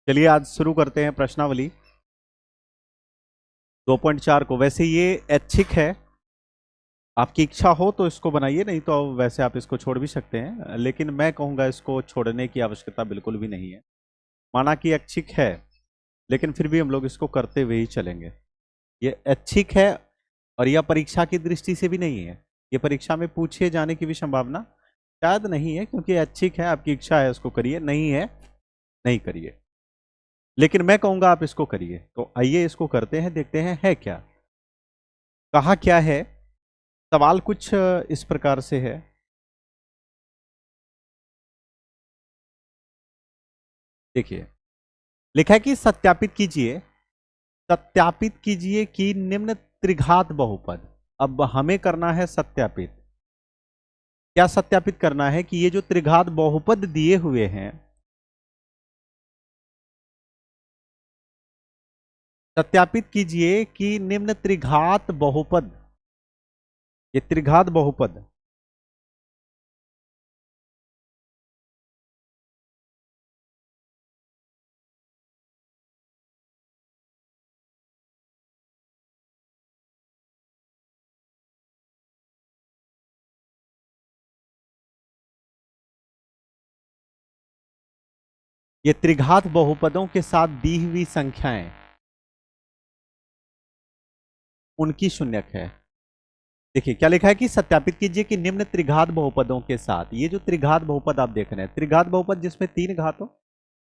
चलिए आज शुरू करते हैं प्रश्नावली 2.4 को। वैसे ये ऐच्छिक है, आपकी इच्छा हो तो इसको बनाइए, नहीं तो वैसे आप इसको छोड़ भी सकते हैं, लेकिन मैं कहूँगा इसको छोड़ने की आवश्यकता बिल्कुल भी नहीं है। माना कि ऐच्छिक है, लेकिन फिर भी हम लोग इसको करते हुए ही चलेंगे। ये ऐच्छिक है और यह परीक्षा की दृष्टि से भी नहीं है। ये परीक्षा में पूछे जाने की भी संभावना शायद नहीं है, क्योंकि ऐच्छिक है, आपकी इच्छा है उसको करिए, नहीं है नहीं करिए। लेकिन मैं कहूंगा आप इसको करिए। तो आइए इसको करते हैं, देखते हैं है क्या, कहा क्या है। सवाल कुछ इस प्रकार से है। देखिए, लिखा है कि सत्यापित कीजिए कि निम्न त्रिघात बहुपद। अब हमें करना है सत्यापित। क्या सत्यापित करना है कि ये जो त्रिघात बहुपद दिए हुए हैं, सत्यापित कीजिए कि निम्न त्रिघात बहुपद, ये त्रिघात बहुपद ये त्रिघात बहुपदों के साथ दी हुई संख्याएं उनकी शून्यक है। देखिए क्या लिखा है कि सत्यापित कीजिए कि निम्न त्रिघात बहुपदों के साथ, ये जो त्रिघात बहुपद आप देख रहे हैं, त्रिघात बहुपद जिसमें तीन घात हो,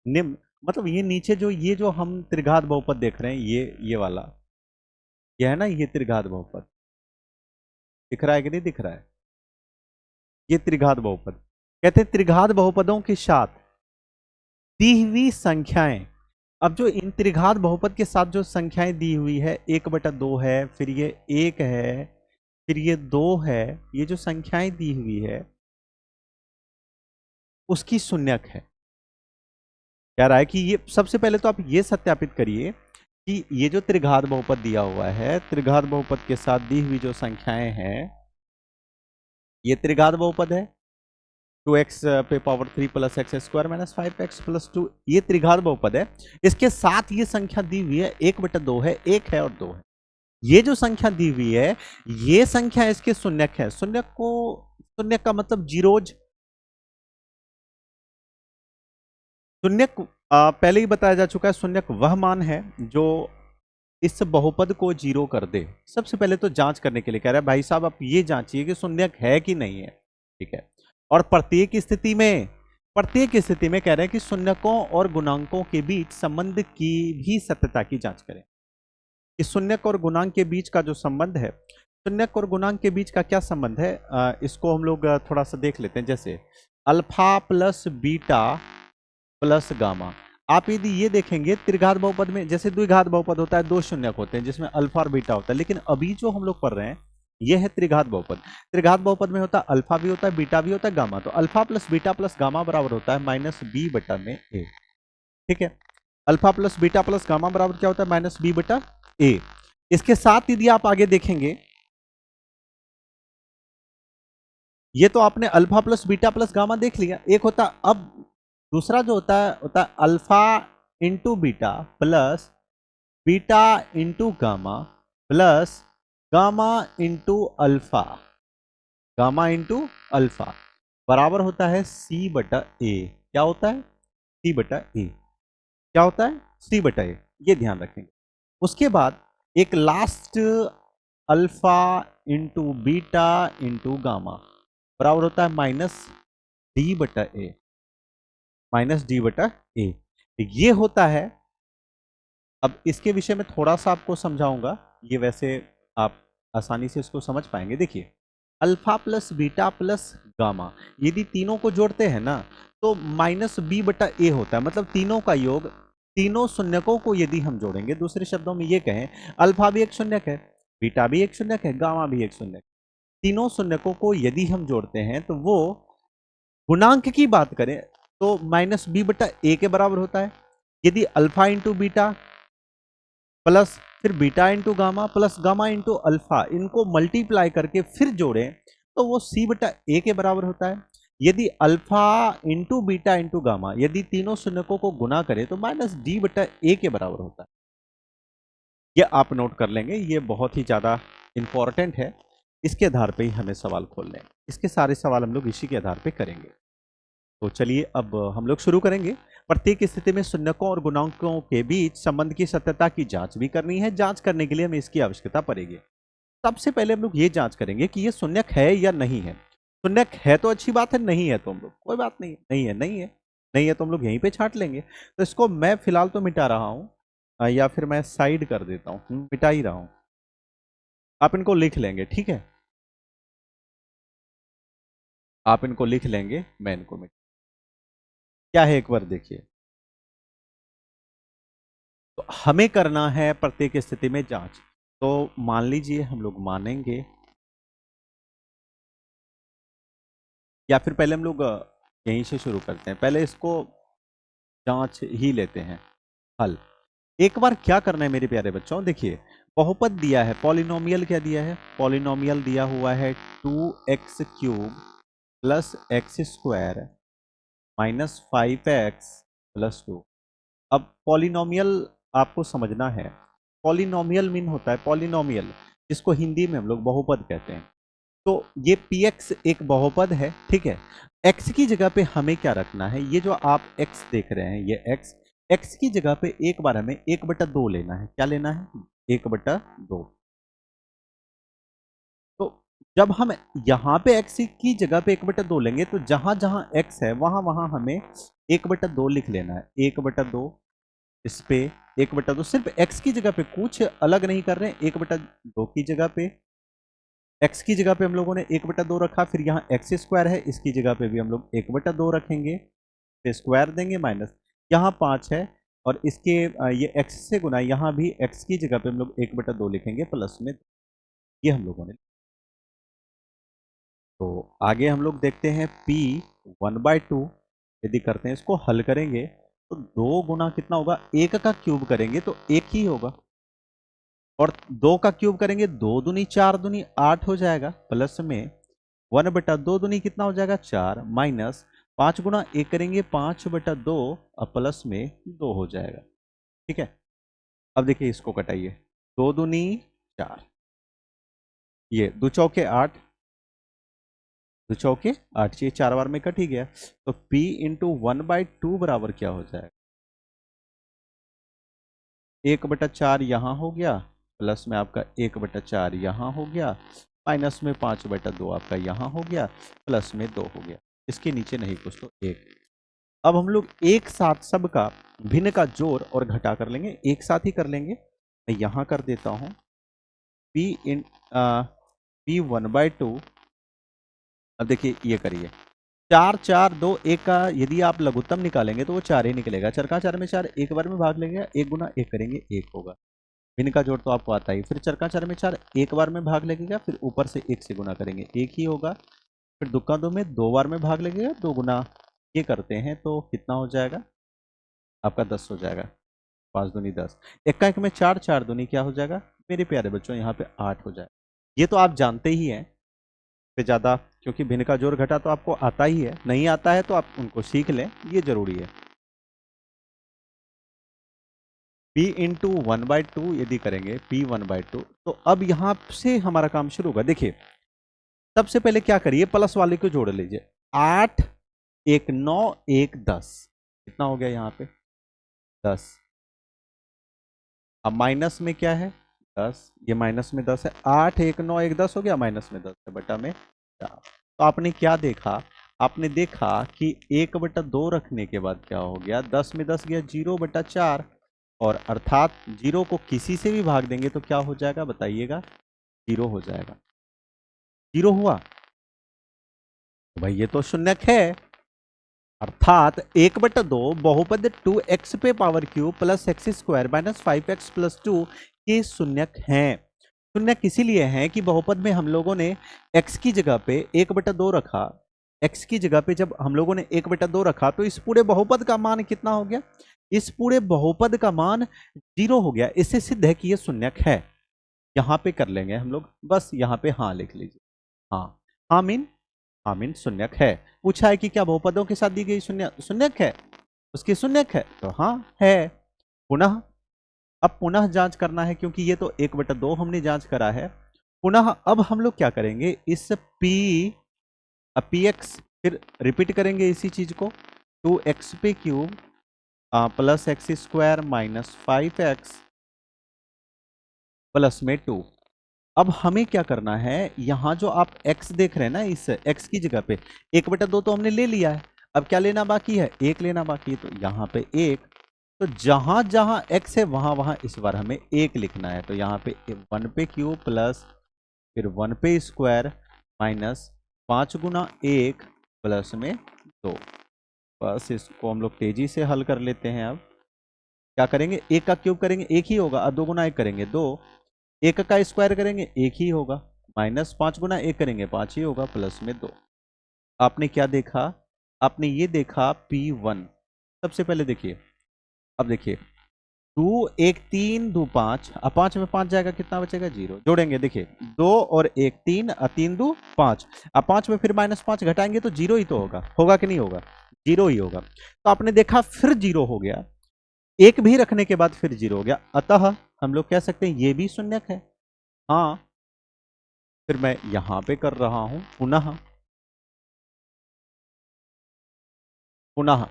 निम्न मतलब ये नीचे जो ये जो हम त्रिघात बहुपद देख रहे हैं, ये वाला, ये है ना, ये त्रिघात बहुपद दिख रहा है कि नहीं दिख रहा है? ये त्रिघात बहुपद कहते हैं। त्रिघात बहुपदों के साथ दी हुई संख्याएं, अब जो इन त्रिघात बहुपद के साथ जो संख्याएं दी हुई है, 1/2 है, फिर ये 1 है, फिर ये 2 है, ये जो संख्याएं दी हुई है उसकी शून्यक है। कह रहा है कि ये सबसे पहले तो आप ये सत्यापित करिए कि ये जो त्रिघात बहुपद दिया हुआ है, त्रिघात बहुपद के साथ दी हुई जो संख्याएं हैं, ये त्रिघात बहुपद है। 2x पे power 3 plus x square minus 5x plus 2, ये त्रिघात बहुपद है। इसके साथ ये संख्या दी हुई है 1/2 है, 1 है और 2 है। ये जो संख्या दी हुई है, ये संख्या इसके शून्यक है। शून्यक का मतलब जीरोज। शून्यक पहले ही बताया जा चुका है, शून्यक वह मान है जो इस बहुपद को जीरो कर दे। सबसे पहले तो जांच करने के लिए कह रहा है भाई साहब, आप ये जांचिए कि शून्यक है कि नहीं है, ठीक है। और प्रत्येक स्थिति में कह रहे हैं कि शून्यकों और गुणांकों के बीच संबंध की भी सत्यता की जांच करें। कि शून्यक और गुणांक के बीच का जो संबंध है, शून्यक और गुणांक के बीच का क्या संबंध है, इसको हम लोग थोड़ा सा देख लेते हैं। जैसे alpha plus beta plus gamma. आप यदि ये देखेंगे त्रिघात बहुपद में, जैसे द्विघात बहुपद होता है, दो शून्यक होते हैं जिसमें अल्फा और बीटा होता है, लेकिन अभी जो हम लोग पढ़ रहे हैं ये है त्रिघात बहुपद। त्रिघात बहुपद में होता है अल्फा भी होता है, बीटा भी होता है, गामा। तो alpha plus beta plus gamma बराबर होता है -b/a। ठीक है, alpha plus beta plus gamma बराबर क्या होता है? -b/a। इसके साथ यदि आप आगे देखेंगे, ये तो आपने alpha plus beta plus gamma देख लिया, एक होता। अब दूसरा जो होता है alpha into beta plus beta into gamma plus gamma into alpha, gamma into alpha बराबर होता है c/a। क्या होता है? c/a। क्या होता है? c/a। ये ध्यान रखेंगे। उसके बाद एक last alpha into beta into gamma बराबर होता है -d/a, -d/a। ये होता है। अब इसके विषय में थोड़ा सा आपको समझाऊंगा, ये वैसे आप आसानी से इसको समझ पाएंगे। देखिए, alpha plus beta plus gamma, यदि तीनों को जोड़ते हैं ना तो -b/a होता है। मतलब तीनों का योग, तीनों शून्यकों को यदि हम जोड़ेंगे, दूसरे शब्दों में ये कहें, अल्फा भी एक शून्यक है, बीटा भी एक शून्यक है, गामा भी एक शून्यक, तीनों शून्यकों को यदि हम जोड़ते हैं तो वो गुणांक की बात करें तो -b/a के बराबर होता है। यदि अल्फा इंटू बीटा प्लस फिर beta into gamma plus gamma into alpha, इनको मल्टीप्लाई करके फिर जोड़ें तो वो c/a के बराबर होता है। यदि alpha into beta into gamma यदि तीनों शून्यकों को गुना करे तो माइनस डी बटा ए के बराबर होता है। ये आप नोट कर लेंगे, ये बहुत ही ज्यादा इंपॉर्टेंट है। इसके आधार पे ही हमें सवाल खोलने हैं। इसके सारे सवाल हम लोग इसी के आधार पे करेंगे। तो चलिए अब हम लोग शुरू करेंगे। प्रत्येक स्थिति में शून्यकों और गुणांकों के बीच संबंध की सत्यता की जांच भी करनी है। जांच करने के लिए हमें इसकी आवश्यकता पड़ेगी। सबसे पहले हम लोग ये जांच करेंगे कि ये शून्यक है या नहीं है। शून्यक है तो अच्छी बात है, नहीं है तो हम लोग कोई बात नहीं है, नहीं है नहीं है नहीं है तो हम लोग यहीं पे छांट लेंगे। तो इसको मैं फिलहाल तो मिटा रहा हूं, या फिर मैं साइड कर देता हूं, मिटा ही रहा हूं। आप इनको लिख लेंगे, ठीक है, आप इनको लिख लेंगे, मैं इनको मिटा। क्या है एक बार देखिए। तो हमें करना है प्रत्येक स्थिति में जांच। तो मान लीजिए हम लोग मानेंगे, या फिर पहले हम लोग यहीं से शुरू करते हैं। पहले इसको जांच ही लेते हैं। हल एक बार क्या करना है मेरे प्यारे बच्चों, देखिए बहुपद दिया है, पॉलिनोमियल क्या दिया है, पॉलिनोमियल दिया हुआ है 2x³ plus x square minus 5x+2। अब पॉलिनोमियल आपको समझना है। पॉलिनोमियल मीन होता है पॉलिनोमियल, जिसको हिंदी में हम लोग बहुपद कहते हैं। तो ये px एक बहुपद है, ठीक है। x की जगह पे हमें क्या रखना है, ये जो आप x देख रहे हैं ये x की जगह पे एक बार हमें 1/2 लेना है। क्या लेना है, 1/2। तो जब हम यहां पे x की जगह पे 1/2 लेंगे तो जहां जहां x है वहां वहां हमें 1/2 लिख लेना है। 1/2 इस पे 1/2, सिर्फ x की जगह पे, कुछ अलग नहीं कर रहे हैं। 1/2 की जगह पे, x की जगह पे हम लोगों ने 1/2 रखा, फिर यहाँ एक्स स्क्वायर है, इसकी जगह पे भी हम लोग 1/2 रखेंगे, फिर स्क्वायर देंगे माइनस, यहाँ 5 है और इसके ये x से गुना, यहाँ भी x की जगह पे हम लोग 1/2 लिखेंगे प्लस में। ये हम लोगों ने, तो आगे हम लोग देखते हैं p 1/2 यदि करते हैं, इसको हल करेंगे तो 2 गुना कितना होगा, 1 का क्यूब करेंगे तो 1 ही होगा, और 2 का क्यूब करेंगे 2 दूनी 4 दूनी 8 हो जाएगा, प्लस में 1/2 दूनी कितना हो जाएगा 4, माइनस 5 गुना 1 करेंगे 5/2 और प्लस में 2 हो जाएगा, ठीक है। अब देखिए इसको कटाइए, 2 दूनी 4, ये 2 चौके 8, 2 चौके 8, ये 4 बार में कट ही गया। तो p इंटू 1/2 बराबर क्या हो जाएगा, 1/4 यहाँ हो गया, प्लस में आपका 1/4 यहाँ हो गया, माइनस में 5/2 आपका यहाँ हो गया, प्लस में 2 हो गया। इसके नीचे नहीं कुछ तो 1। अब हम लोग एक साथ सबका भिन्न का जोड़ और घटा कर लेंगे, एक साथ ही कर लेंगे। मैं यहाँ कर देता हूँ p 1/2। अब देखिए ये करिए, 4 4 2 1 का यदि आप लघुत्तम निकालेंगे तो वो 4 ही निकलेगा। 4 का 4 में 4, एक बार में भाग लेंगे, 1 गुना 1 करेंगे 1 होगा। भिन्न का जोड़ तो आपको आता ही। फिर 4 का 4 में 4, एक बार में भाग लगेगा, फिर ऊपर से 1 से गुना करेंगे 1 ही होगा। फिर दुक्का 2 में 2 बार में भाग लगेगा, 2 गुना ये करते हैं तो कितना हो जाएगा आपका 10 हो जाएगा, 5 दूनी 10, 1 का 1 में 4, 4 दूनी क्या हो जाएगा मेरे प्यारे बच्चों, यहाँ पे 8 हो जाएगा। ये तो आप जानते ही हैं पे ज़्यादा, क्योंकि भिन्न का जोड़ घटा तो आपको आता ही है, नहीं आता है तो आप उनको सीख लें, ये जरूरी है। p इंटू 1/2 यदि करेंगे, p 1/2, तो अब यहां से हमारा काम शुरू होगा। देखिए सबसे पहले क्या करिए, प्लस वाले को जोड़ लीजिए, 8 1 9 1 10, कितना हो गया यहाँ पे 10। अब माइनस में क्या है 10, ये माइनस में 10 है, 8 1 9 1 10 हो गया, माइनस में 10 है, बटा में 4। तो आपने क्या देखा, आपने देखा कि 1/2 रखने के बाद क्या हो गया, 10 में 10 गया 0/4, और अर्थात 0 को किसी से भी भाग देंगे तो क्या हो जाएगा बताइएगा, 0 हो जाएगा। 0 हुआ तो भाई ये तो शून्यक है, अर्थात 1/2 बहुपद 2x पे power cube plus x square minus 5x+2 ये शून्यक हैं। शून्यक इसीलिए हैं कि बहुपद में हम लोगों ने x की जगह पे 1/2 रखा, x की जगह पे जब हम लोगों ने 1/2 रखा तो इस पूरे बहुपद का मान कितना हो गया, इस पूरे बहुपद का मान 0 हो गया। इससे सिद्ध है कि ये शून्यक है। यहां पे कर लेंगे हम लोग, बस यहां पे हाँ लिख लीजिए, हाँ हाँ मीन हाँ मीन शून्यक है। पूछा है कि क्या बहुपदों के साथ दी गई शून्यक है, उसकी शून्यक है, तो हाँ है। पुनः अब पुनः जांच करना है, क्योंकि ये तो 1/2 हमने जांच करा है। पुनः अब हम लोग क्या करेंगे, इस पी एक्स फिर रिपीट करेंगे इसी चीज को, 2x पे cube plus x square minus 5x plus में 2। अब हमें क्या करना है, यहां जो आप x देख रहे हैं ना, इस x की जगह पे 1/2 तो हमने ले लिया है, अब क्या लेना बाकी है, 1 लेना बाकी है, तो यहाँ पे 1। तो जहां जहां x है वहां वहां इस बार हमें 1 लिखना है, तो यहाँ पे 1 पे क्यूब प्लस फिर 1 पे स्क्वायर माइनस 5 गुना 1 प्लस में 2। बस इसको हम लोग तेजी से हल कर लेते हैं। अब क्या करेंगे, 1 का क्यूब करेंगे 1 ही होगा, और 2 गुना 1 करेंगे 2, 1 का स्क्वायर करेंगे 1 ही होगा, माइनस 5 गुना 1 करेंगे 5 ही होगा, प्लस में 2। आपने क्या देखा, आपने ये देखा P1। सबसे पहले देखिए, अब देखिए 2 1 3 2 5, अब 5 में 5 जाएगा, कितना बचेगा 0, जोड़ेंगे देखिए 2 और 1 3 और 3 2 5, अब 5 में फिर -5 घटाएंगे तो 0 ही तो होगा, होगा कि नहीं होगा, 0 ही होगा। तो आपने देखा फिर 0 हो गया, एक भी रखने के बाद फिर 0 हो गया, अतः हम लोग कह सकते हैं ये भी शून्यक है। हाँ, फिर मैं यहां पे कर रहा हूं पुनः पुनः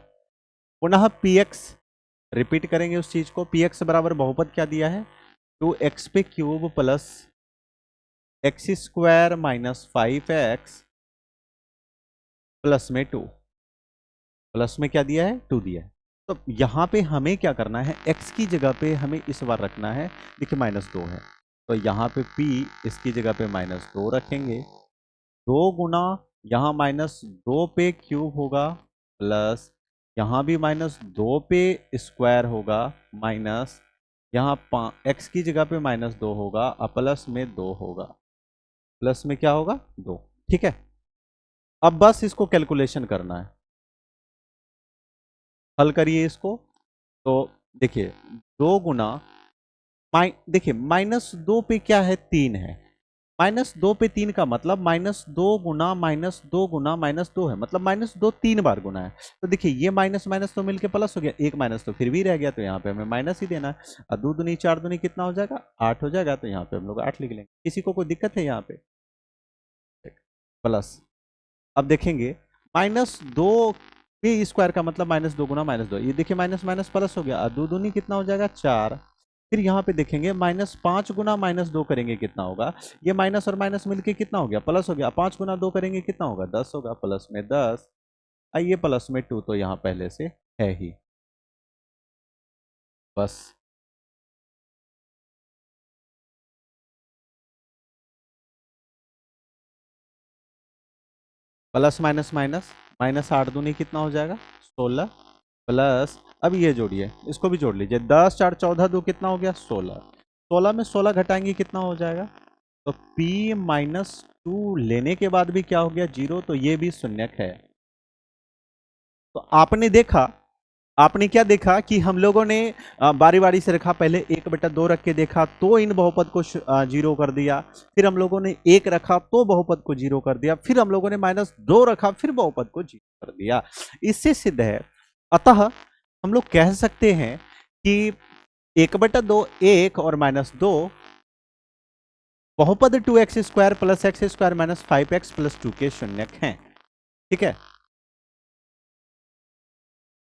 पुनः px रिपीट करेंगे उस चीज को। px बराबर बहुपद क्या दिया है, 2x पे cube plus x square minus 5x plus में 2, प्लस में क्या दिया है 2 दिया है। तो यहां पे हमें क्या करना है, x की जगह पे हमें इस बार रखना है, देखिए -2 है, तो यहाँ पे p इसकी जगह पे -2 रखेंगे, 2 गुना यहाँ -2 पे क्यूब होगा प्लस यहाँ भी -2 पे स्क्वायर होगा माइनस यहाँ x की जगह पे -2 होगा और प्लस में 2 होगा, प्लस में क्या होगा 2। ठीक है, अब बस इसको कैलकुलेशन करना है, हल करिए इसको। तो देखिए 2 गुना देखिए -2 पे क्या है 3 है, -2 पे 3 का मतलब -2 गुना -2 गुना -2 है, मतलब -2 3 बार गुना है। तो देखिए ये माइनस माइनस तो मिलके प्लस हो गया, एक माइनस तो फिर भी रह गया, तो यहाँ पे हमें माइनस ही देना है, और 2 दूनी 4 दूनी कितना हो जाएगा 8 हो जाएगा, तो यहाँ पे हम लोग 8 लिख लेंगे। किसी को कोई दिक्कत है यहाँ पे, प्लस अब देखेंगे -2 पे स्क्वायर का मतलब -2 गुना -2, ये देखिए माइनस माइनस प्लस हो गया, और 2 दूनी कितना हो जाएगा 4। फिर यहाँ पे देखेंगे -5 गुना -2 करेंगे कितना होगा, ये माइनस और माइनस मिलके कितना हो गया प्लस हो गया, 5 गुना 2 करेंगे कितना होगा 10 होगा, प्लस में 10, आइए प्लस में 2 तो यहाँ पहले से है ही। बस प्लस माइनस माइनस, -8 दूनी कितना हो जाएगा 16, प्लस अब ये जोड़िए, इसको भी जोड़ लीजिए, 10 4 14 2 कितना हो गया 16, 16 में 16 घटाएंगे कितना हो जाएगा, तो p -2 लेने के बाद भी क्या हो गया 0, तो ये भी शून्यक है। तो आपने देखा, आपने क्या देखा कि हम लोगों ने बारी बारी से रखा, पहले 1/2 रख के देखा तो इन बहुपद को 0 कर दिया, फिर हम लोगों ने 1 रखा तो बहुपद को 0 कर दिया, फिर हम लोगों ने -2 रखा फिर बहुपद को 0 कर दिया। इससे सिद्ध है, अतः हम लोग कह सकते हैं कि 1/2 1 और -2 बहुपद 2x square plus x square minus 5x plus 2 के शून्यक हैं। ठीक है,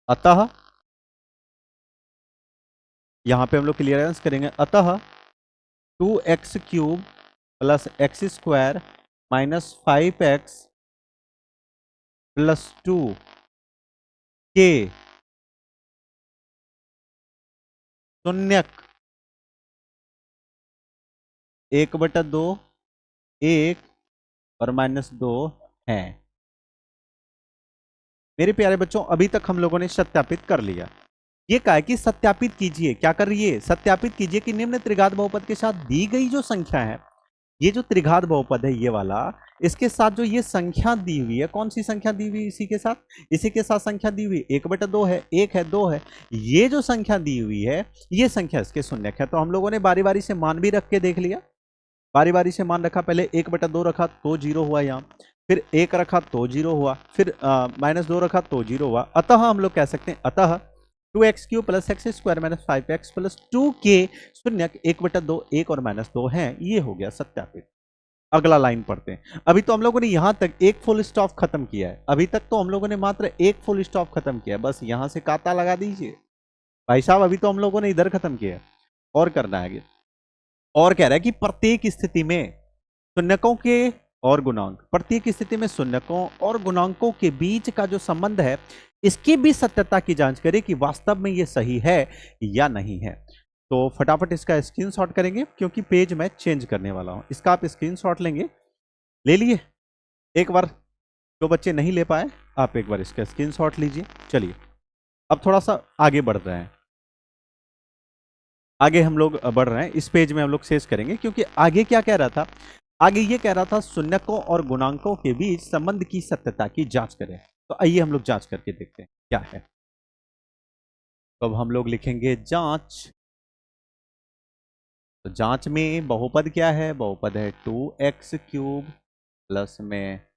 अतः यहां पे हम लोग क्लियरेंस करेंगे, अतः 2x cube plus x square minus 5x plus 2 के शून्यक 1/2 1 और -2 है। मेरे प्यारे बच्चों, अभी तक हम लोगों ने सत्यापित कर लिया, ये कहा है कि सत्यापित कीजिए, क्या कर रही है, सत्यापित कीजिए कि निम्न त्रिघात बहुपद के साथ दी गई जो संख्या है, ये जो त्रिघात बहुपद है ये वाला, इसके साथ जो ये संख्या दी हुई है, कौन सी संख्या दी हुई, इसी के साथ संख्या दी हुई 1/2 है, 1 है, 2 है, ये जो संख्या दी हुई है ये संख्या इसके शून्यक है। तो हम लोगों ने बारी बारी से मान भी रख के देख लिया, बारी बारी से मान रखा, पहले 1/2 रखा तो 0 हुआ यहाँ, फिर 1 रखा तो 0 हुआ, फिर -2 रखा तो 0 हुआ। अतः हम लोग कह सकते हैं अतः 2x³ plus x square minus 5x plus 2k शून्यक 1/2 1 और -2 हैं। ये हो गया सत्यापित। अगला लाइन पढ़ते हैं। अभी तो हम लोगों ने यहां तक एक फुल स्टॉप खत्म किया है, अभी तक तो हम लोगों ने मात्र एक फुल स्टॉप खत्म किया है, बस यहां से काटा लगा दीजिए भाई साहब। अभी तो हम लोगों ने इधर खत्म किया है, और करना है आगे। और कह रहा है कि प्रत्येक स्थिति में शून्यकों के और गुणांक, प्रत्येक स्थिति में शून्यकों और गुणांकों के बीच का जो संबंध है, इसकी भी सत्यता की जांच करें कि वास्तव में ये सही है या नहीं है। तो फटाफट इसका स्क्रीनशॉट करेंगे, क्योंकि पेज मैं चेंज करने वाला हूं। इसका आप स्क्रीनशॉट लेंगे, ले लिए एक बार। जो बच्चे नहीं ले पाए, आप एक बार इसका स्क्रीनशॉट लीजिए। चलिए अब थोड़ा सा आगे बढ़ रहे हैं, आगे हम लोग बढ़ रहे हैं। इस पेज में हम लोग शेष करेंगे, क्योंकि आगे क्या कह रहा था, आगे ये कह रहा था शून्यकों और गुणांकों के बीच संबंध की सत्यता की जांच करें। तो आइए हम लोग जांच करके देखते हैं क्या है। तो अब हम लोग लिखेंगे जांच। तो जांच में बहुपद क्या है, बहुपद है 2x³ प्लस में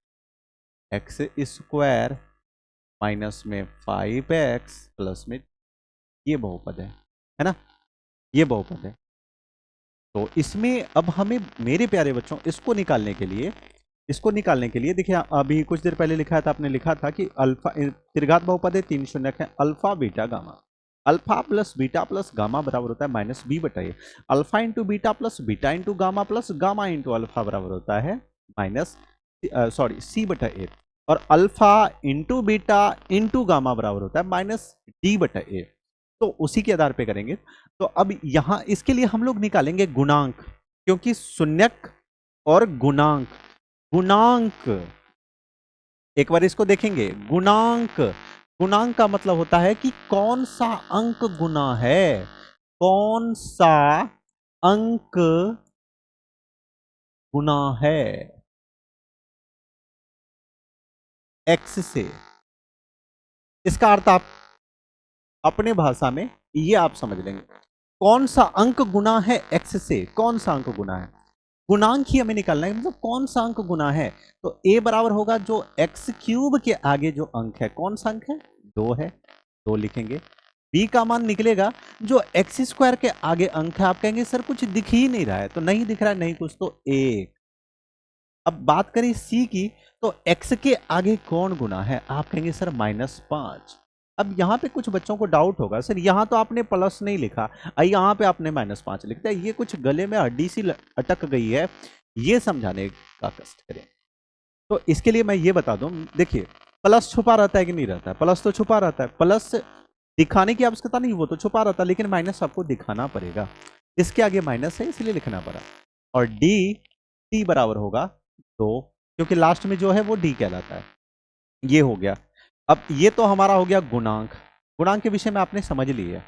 एक्स स्क्वायर माइनस में 5x प्लस में, ये बहुपद है ना, ये बहुपद है। तो इसमें अब हमें मेरे प्यारे बच्चों इसको निकालने के लिए, इसको निकालने के लिए देखिए, अभी कुछ देर पहले लिखा था, आपने लिखा था कि अल्फा त्रिघात बहुपद है, 3 शून्यक है, alpha beta gamma. Alpha plus beta plus gamma बराबर होता है -b/a। Alpha into beta plus beta into gamma plus gamma into alpha बराबर होता है c/a। और alpha into beta into gamma बराबर होता है -d/a। तो उसी के आधार पे करेंगे। तो अब यहां इसके लिए हम लोग निकालेंगे गुणांक, क्योंकि शून्यक और गुणांक, गुणांक एक बार इसको देखेंगे। गुणांक, गुणांक का मतलब होता है कि कौन सा अंक गुना है, कौन सा अंक गुना है एक्स से। इसका अर्थ आप अपने भाषा में ये आप समझ लेंगे, कौन सा अंक गुना है एक्स से, कौन सा अंक गुना है। गुणांक ही हमें निकालना है, मतलब कौन सा अंक गुना है। तो a बराबर होगा जो x³ के आगे जो अंक है, कौन सा अंक है, 2 है, 2 लिखेंगे। b का मान निकलेगा जो x² के आगे अंक है। आप कहेंगे सर कुछ दिख ही नहीं रहा है, तो नहीं दिख रहा है, नहीं कुछ तो 1। अब बात करें c की, तो x के आगे कौन गुना है, आप कहेंगे सर -5। अब यहां पे कुछ बच्चों को डाउट होगा, सर यहां तो आपने प्लस नहीं लिखा, यहां पे आपने -5 लिख दिया, ये कुछ गले में हड्डी सी अटक गई है, ये समझाने का कष्ट करें। तो इसके लिए मैं ये बता दूं, देखिए प्लस छुपा रहता है कि नहीं रहता है, प्लस तो छुपा रहता है, प्लस दिखाने की आवश्यकता नहीं, वो तो छुपा रहता है, लेकिन माइनस आपको दिखाना पड़ेगा। इसके आगे माइनस है, इसलिए लिखना पड़ा। और डी बराबर होगा 2, क्योंकि लास्ट में जो है वो डी कहलाता है। ये हो गया। अब ये तो हमारा हो गया गुणांक, गुणांक के विषय में आपने समझ लिया,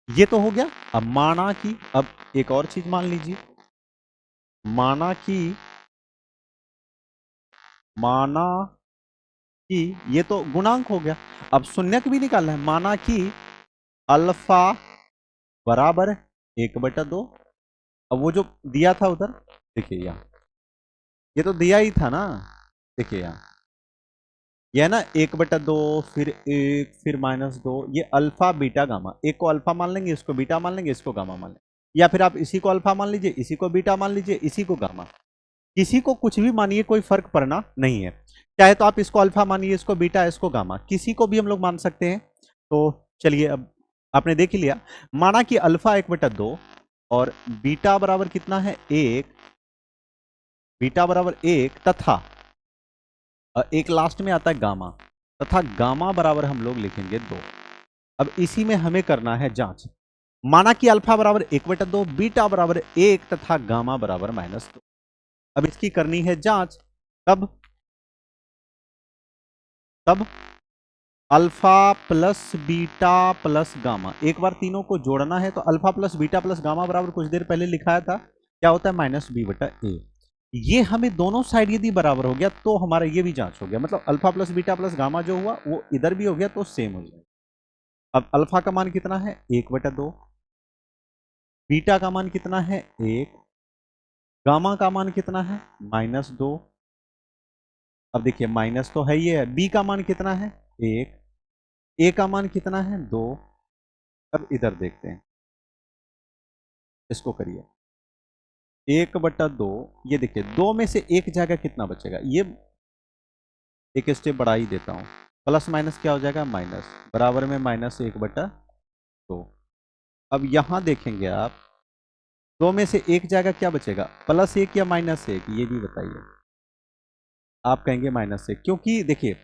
ये तो हो गया। अब माना कि, अब एक और चीज मान लीजिए, माना कि, माना कि ये तो गुणांक हो गया। अब शून्यक भी निकालना है। माना कि अल्फा बराबर 1/2। अब वो जो दिया था उधर, देखिए यहां ये तो दिया ही था ना, देखिए यहां यह ना 1/2, फिर 1, फिर -2, ये अल्फा बीटा गामा। एक को अल्फा मान लेंगे, इसको बीटा मान लेंगे, इसको गामा मान लेंगे, या फिर आप इसी को अल्फा मान लीजिए, इसी को बीटा मान लीजिए, इसी को गामा। किसी को कुछ भी मानिए, कोई फर्क पड़ना नहीं है। चाहे तो आप इसको अल्फा मानिए, इसको बीटा, इसको गामा, किसी को भी हम लोग मान सकते हैं। तो चलिए, अब आपने देख ही लिया। माना कि अल्फा 1/2 और बीटा बराबर कितना है 1, बीटा बराबर 1 तथा एक लास्ट में आता है गामा, तथा गामा बराबर हम लोग लिखेंगे 2। अब इसी में हमें करना है जांच। माना कि अल्फा बराबर 1/2, बीटा बराबर 1 तथा गामा बराबर -2। अब इसकी करनी है जांच। तब तब alpha plus beta plus gamma, एक बार तीनों को जोड़ना है। तो alpha plus beta plus gamma बराबर कुछ देर पहले लिखाया था, क्या होता है -b/a। ये हमें दोनों साइड यदि बराबर हो गया तो हमारा ये भी जांच हो गया, मतलब alpha plus beta plus gamma जो हुआ वो इधर भी हो गया, तो सेम हो जाएगा। अब अल्फा का मान कितना है 1/2, बीटा का मान कितना है 1, गामा का मान कितना है -2। अब देखिए माइनस तो है ही है, बी का मान कितना है 1, ए का मान कितना है 2। अब इधर देखते हैं, इसको करिए 1/2। ये देखिए 2 में से एक जगह कितना बचेगा, ये एक स्टेप बढ़ा ही देता हूं, प्लस माइनस क्या हो जाएगा माइनस, बराबर में -1/2। अब यहां देखेंगे आप, 2 में से एक जगह क्या बचेगा, +1 या -1, ये भी बताइए। आप कहेंगे -1, क्योंकि देखिए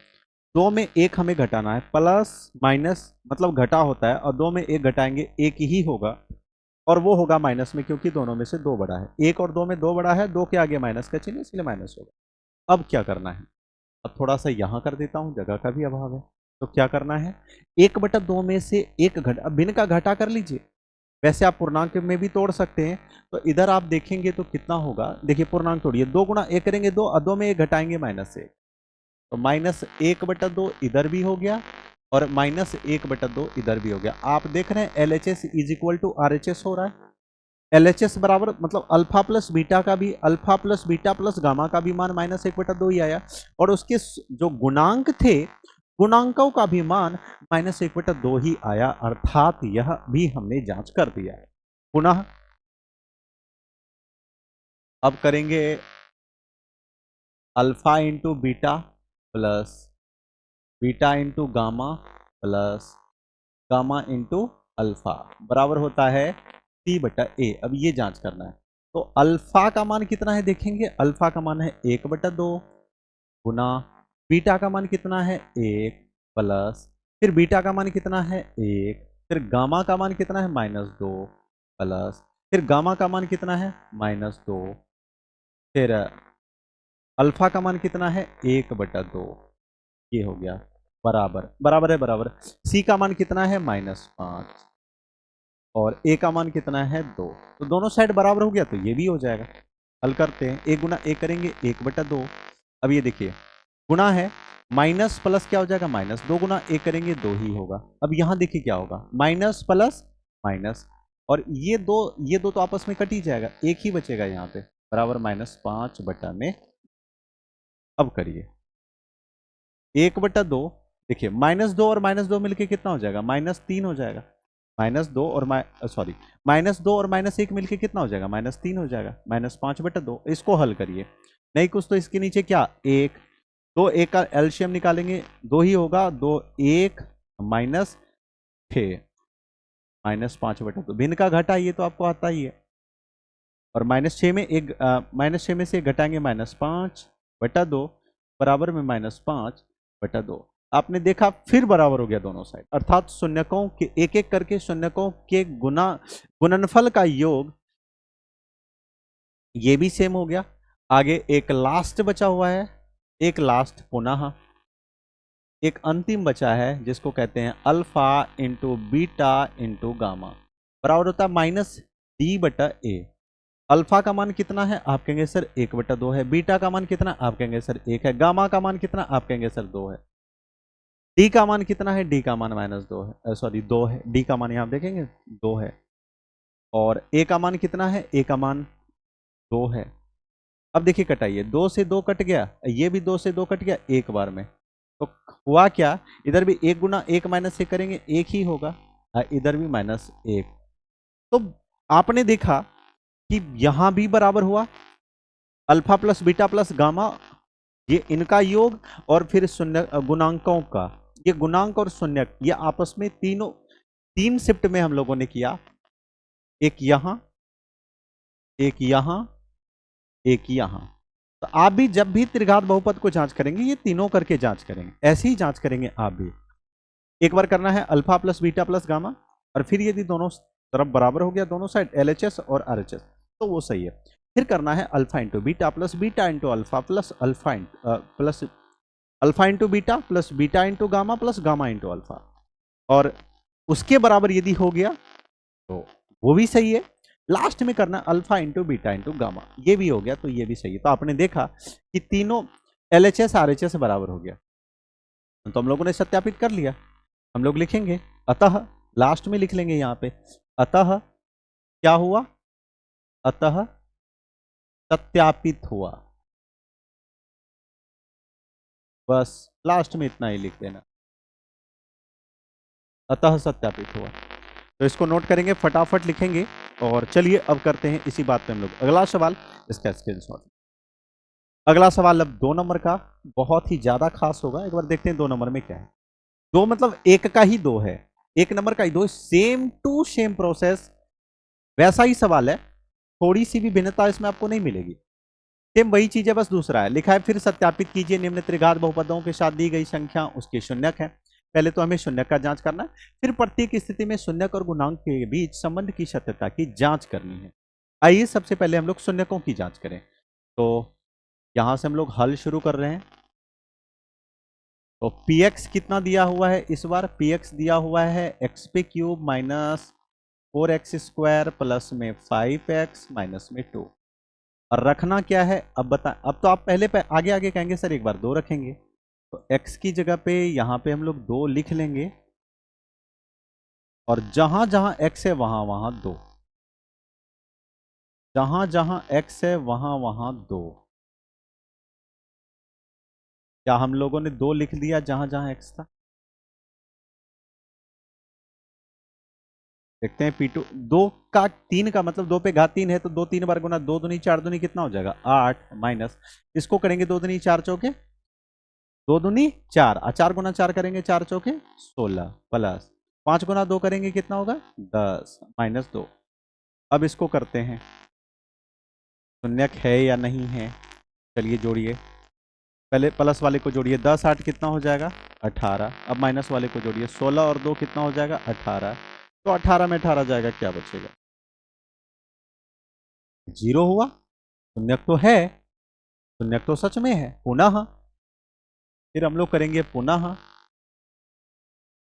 2 में एक हमें घटाना है, प्लस माइनस मतलब घटा होता है, और 2 में एक घटाएंगे एक ही होगा, और वो होगा माइनस में, क्योंकि दोनों में से 2 बड़ा है। 1 और 2 में 2 बड़ा है, 2 के आगे माइनस का चिन्ह, इसलिए माइनस होगा। अब क्या करना है, अब थोड़ा सा यहां कर देता हूं, जगह का भी अभाव है, तो क्या करना है, 1/2 में से एक घटा, भिन्न का घटा कर लीजिए। वैसे आप पूर्णांक में भी तोड़ सकते हैं, तो इधर आप देखेंगे तो कितना होगा, देखिए पूर्णांक तोड़िए, 2 गुणा 1 करेंगे 2, और 2 में 1 घटाएंगे -1, तो -1/2 इधर भी हो गया, और -1/2 इधर भी हो गया। आप देख रहे हैं LHS is equal to RHS हो रहा है। LHS बराबर मतलब अल्फा प्लस बीटा का भी, alpha plus beta plus gamma का भी मान -1/2 ही आया, और उसके जो गुणांक थे, गुणांकों का भी मान -1/2 ही आया, अर्थात यह भी हमने जांच कर दिया है। पुनः अब करेंगे alpha into beta plus beta into gamma plus gamma into alpha बराबर होता है C/A। अब ये जांच करना है, तो अल्फा का मान कितना है देखेंगे, अल्फा का मान है 1/2 गुना बीटा का मान कितना है 1 प्लस, फिर बीटा का मान कितना है 1, फिर गामा का मान कितना है -2 प्लस, फिर गामा का मान कितना है -2, फिर अल्फा का मान कितना है 1/2, ये हो गया बराबर, बराबर है बराबर। सी का मान कितना है -5, और ए का मान कितना है 2, तो दोनों साइड बराबर हो गया, तो ये भी हो जाएगा। हल करते हैं, 1 गुना 1 करेंगे 1/2। अब ये देखिए गुना है, माइनस प्लस क्या हो जाएगा माइनस, 2 गुना 1 करेंगे 2 ही होगा। अब यहां देखिए क्या होगा, माइनस प्लस माइनस, और ये दो तो आपस में कट ही जाएगा, एक ही बचेगा यहाँ पे, बराबर -5/में। अब करिए 1/2, देखिए -2 और -2 मिलके कितना हो जाएगा, -3 हो जाएगा। -2 और सॉरी -2 और -1 मिलके कितना हो जाएगा, -3 हो जाएगा, -5/2। इसको हल करिए, नहीं कुछ तो इसके नीचे क्या 1, तो 1 का एलसीएम निकालेंगे 2 ही होगा, 2 1 -6 -5/2, भिन्न का घटा ये तो आपको आता ही है, और -6 में एक -6 में से घटाएंगे -5/2, बराबर में -5/2। आपने देखा फिर बराबर हो गया दोनों साइड, अर्थात शून्यकों के एक एक करके शून्यकों के गुणनफल का योग, ये भी सेम हो गया। आगे एक लास्ट बचा हुआ है, एक लास्ट पुनः एक अंतिम बचा है, जिसको कहते हैं alpha into beta into gamma, बराबर होता है -D/A। अल्फा का मान कितना है, आप कहेंगे सर 1/2 है, बीटा का मान कितना, आप कहेंगे सर 1 है, गामा का मान कितना, आप कहेंगे सर 2 है, डी का मान कितना है, डी का मान -2 है, सॉरी 2 है, डी का मान यहां देखेंगे 2 है, और ए का मान कितना है, ए का मान 2 है। अब देखिए कटाइए, 2 से 2 कट गया, ये भी 2 से 2 कट गया एक बार में, तो हुआ क्या, इधर भी 1 गुना 1 -1 करेंगे 1 ही होगा, इधर भी -1। तो आपने देखा कि यहां भी बराबर हुआ, alpha plus beta plus gamma, ये इनका योग, और फिर शून्य गुणांकों का, ये गुणांक और शून्यक, ये आपस में तीनों 3 शिफ्ट में हम लोगों ने किया, एक यहां, एक यहां, एक यहां। तो आप भी जब भी त्रिघात बहुपद को जांच करेंगे, ये तीनों करके जांच करेंगे, ऐसे ही जांच करेंगे आप भी। एक बार करना है alpha plus beta plus gamma, और फिर यदि दोनों तरफ बराबर हो गया, दोनों साइड LHS और RHS, तो वो सही है। फिर करना है alpha into beta plus beta into alpha plus alpha plus alpha into beta plus beta into gamma plus gamma into alpha, और उसके बराबर यदि हो गया तो वो भी सही है। लास्ट में करना alpha into beta into gamma, ये भी हो गया तो ये भी सही है। तो आपने देखा कि तीनों LHS RHS बराबर हो गया, तो हम लोगों ने सत्यापित कर लिया। हम लोग लिखेंगे अतः, लास्ट में लिख लेंगे यहाँ पे, अतः क्या हुआ, अतः सत्यापित हुआ। बस लास्ट में इतना ही लिख देना, अतः सत्यापित हुआ। तो इसको नोट करेंगे, फटाफट लिखेंगे। और चलिए अब करते हैं इसी बात पे हम लोग अगला सवाल, इसका स्क्रीनशॉट। अगला सवाल अब 2 नंबर का, बहुत ही ज्यादा खास होगा। एक बार देखते हैं 2 नंबर में क्या है। 2 मतलब एक का ही 2 है, 1 नंबर का ही 2, सेम टू सेम प्रोसेस, वैसा ही सवाल है, थोड़ी सी भी भिन्नता इसमें आपको नहीं मिलेगी। सेम वही चीज है, बस दूसरा है। लिखा है फिर सत्यापित कीजिए निम्न त्रिघात बहुपदों के साथ दी गई संख्या उसके शून्यक है। पहले तो हमें शून्यक का जांच करना है, फिर प्रत्येक स्थिति में शून्यक और गुणांक के बीच संबंध की सत्यता की जांच करनी है। आइए सबसे पहले हम लोग शून्यकों की जांच करें। तो यहां से हम लोग हल शुरू कर रहे हैं। तो px कितना दिया हुआ है इस बार? px दिया हुआ है एक्स पे क्यूब माइनस 4x² प्लस में 5x माइनस में 2। और रखना क्या है अब बता। अब तो आप पहले आगे आगे कहेंगे सर एक बार 2 रखेंगे, तो x की जगह पे यहां पे हम लोग 2 लिख लेंगे, और जहां जहां x है वहां वहां 2, जहां जहां x है वहां वहां 2। क्या हम लोगों ने 2 लिख दिया जहां जहां x था? देखते हैं P2 2 का 3 का मतलब 2 पे घात 3 है, तो 2 3 बार गुना 2 दूनी 4 दूनी कितना हो जाएगा 8 माइनस, इसको करेंगे 2 दूनी 4 चौके 2 दूनी 4, 4 गुना 4 करेंगे 4 चौके 16 प्लस 5 गुना 2 करेंगे कितना होगा 10 माइनस 2। अब इसको करते हैं, शून्यक है या नहीं है। चलिए जोड़िए, पहले प्लस वाले को जोड़िए, 10 8 कितना हो जाएगा 18। अब माइनस वाले को जोड़िए, 16 और 2 कितना हो जाएगा 18। तो 18 में 18 जाएगा, क्या बचेगा 0 हुआ। शून्यक तो है, शून्यक तो सच में है। पुनः फिर हम लोग करेंगे पुनः।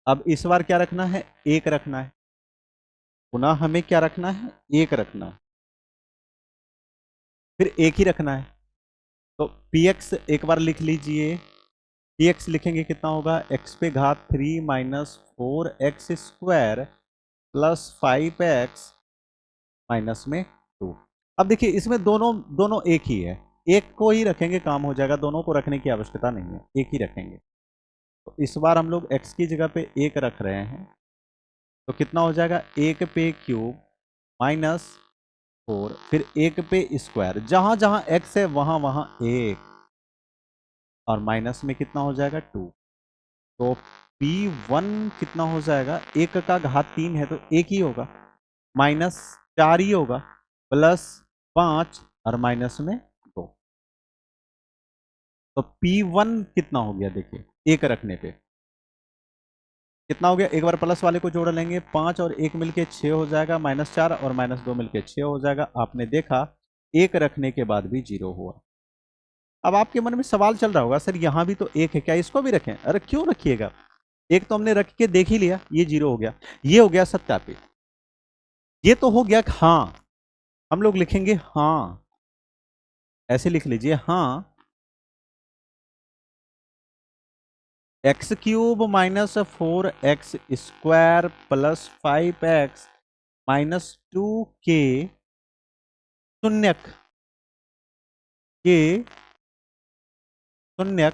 अब इस बार क्या रखना है 1 रखना है, पुनः हमें क्या रखना है 1 रखना है, फिर 1 ही रखना है। तो px एक बार लिख लीजिए, px लिखेंगे कितना होगा x पे घात 3 minus 4x² plus 5x minus में 2। अब देखिए इसमें दोनों दोनों एक ही है, एक को ही रखेंगे काम हो जाएगा, दोनों को रखने की आवश्यकता नहीं है, एक ही रखेंगे। तो इस बार हम लोग x की जगह पे 1 रख रहे हैं, तो कितना हो जाएगा 1 पे क्यूब माइनस 4, फिर 1 पे स्क्वायर, जहां जहां x है वहां वहां 1, और माइनस में कितना हो जाएगा 2। तो P1 कितना हो जाएगा, 1 का घात 3 है तो 1 ही होगा, माइनस 4 ही होगा, प्लस 5 और माइनस में 2। तो P1 कितना हो गया देखिए, 1 रखने पे कितना हो गया, एक बार प्लस वाले को जोड़ लेंगे, 5 और 1 मिलके 6 हो जाएगा, माइनस 4 और माइनस 2 मिलके 6 हो जाएगा। आपने देखा 1 रखने के बाद भी 0 हुआ। अब आपके मन में सवाल चल रहा होगा सर यहां भी तो 1 है, क्या इसको भी रखें? अरे क्यों रखिएगा, एक तो हमने रख के देख ही लिया, ये 0 हो गया, ये हो गया सत्यापित, ये तो हो गया हाँ। हम लोग लिखेंगे हाँ, ऐसे लिख लीजिए हाँ x³ minus 4x² plus 5x minus 2 के शून्यक के शून्यक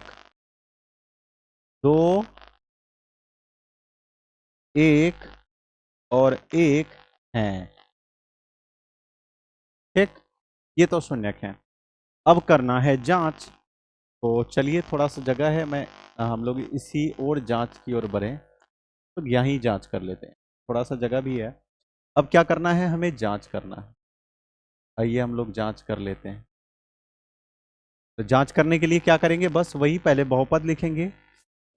2 1 और 1 हैं। ठीक, ये तो शून्यक है। अब करना है जांच। तो चलिए थोड़ा सा जगह है, मैं हम लोग इसी और जांच की ओर बढ़े, तो यहीं जांच कर लेते हैं, थोड़ा सा जगह भी है। अब क्या करना है, हमें जांच करना है। आइए हम लोग जांच कर लेते हैं। तो जांच करने के लिए क्या करेंगे, बस वही पहले बहुपद लिखेंगे।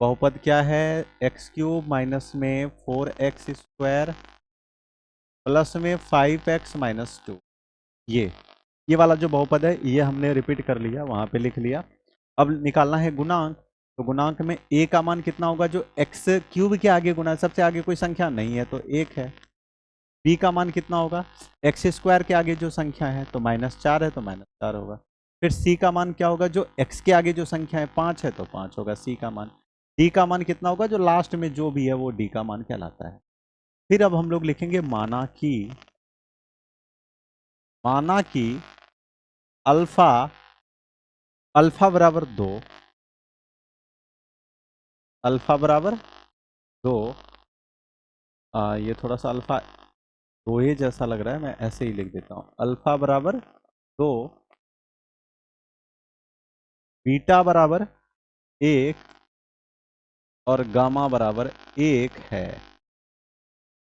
बहुपद क्या है, x³ माइनस में 4x² प्लस में 5x माइनस 2। ये वाला जो बहुपद है ये हमने रिपीट कर लिया, वहां पे लिख लिया। अब निकालना है गुणांक। तो गुणांक में a का मान कितना होगा, जो x³ के आगे गुना है, सबसे आगे कोई संख्या नहीं है तो 1 है। b का मान कितना होगा, x² के आगे जो संख्या है तो -4 है तो -4 होगा। फिर c का मान क्या होगा, जो x के आगे जो संख्या है 5 है तो 5 होगा c का मान। d का मान कितना होगा, जो लास्ट में जो भी है वो d का मान कहलाता है। फिर अब हम लोग लिखेंगे माना कि अल्फा अल्फा बराबर 2, अल्फा बराबर 2, ये थोड़ा सा अल्फा 2 ही जैसा लग रहा है, मैं ऐसे ही लिख देता हूँ, अल्फा बराबर 2, बीटा बराबर 1 और गामा बराबर 1 है।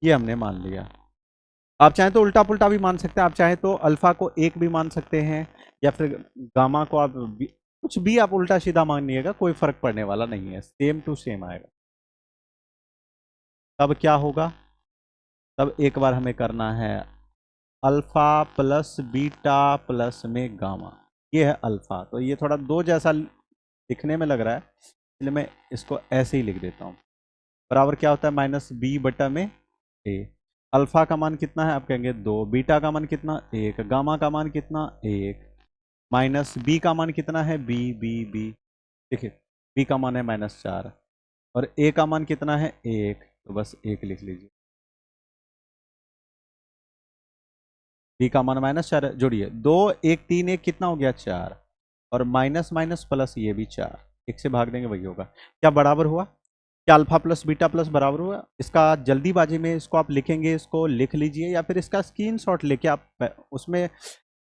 ये हमने मान लिया। आप चाहें तो उल्टा पुल्टा भी मान सकते हैं, आप चाहें तो अल्फा को 1 भी मान सकते हैं, या फिर गामा को आप कुछ भी आप उल्टा सीधा मानिएगा, कोई फर्क पड़ने वाला नहीं है, सेम टू सेम आएगा। तब क्या होगा, तब एक बार हमें करना है अल्फा प्लस बीटा प्लस में गामा, ये है अल्फा। तो ये थोड़ा 2 जैसा दिखने में लग रहा है, इसलिए मैं इसको ऐसे ही लिख देता हूँ। बराबर क्या होता है, माइनस बी बटा में ए। अल्फा का मान कितना है, आप कहेंगे 2, बीटा का मान कितना 1, गामा का मान कितना 1, माइनस बी का मान कितना है बी बी बी, देखिए बी का मान है -4 और ए का मान कितना है 1, तो बस 1 लिख लीजिए। बी का मान -4 जोड़िए, 2 1 3 1 कितना हो गया 4, और माइनस माइनस प्लस ये भी 4, 1 से भाग देंगे वही होगा। क्या बराबर हुआ, क्या अल्फा प्लस बीटा प्लस बराबर हुआ। इसका जल्दीबाजी में इसको आप लिखेंगे, इसको लिख लीजिए, या फिर इसका स्क्रीनशॉट लेके आप उसमें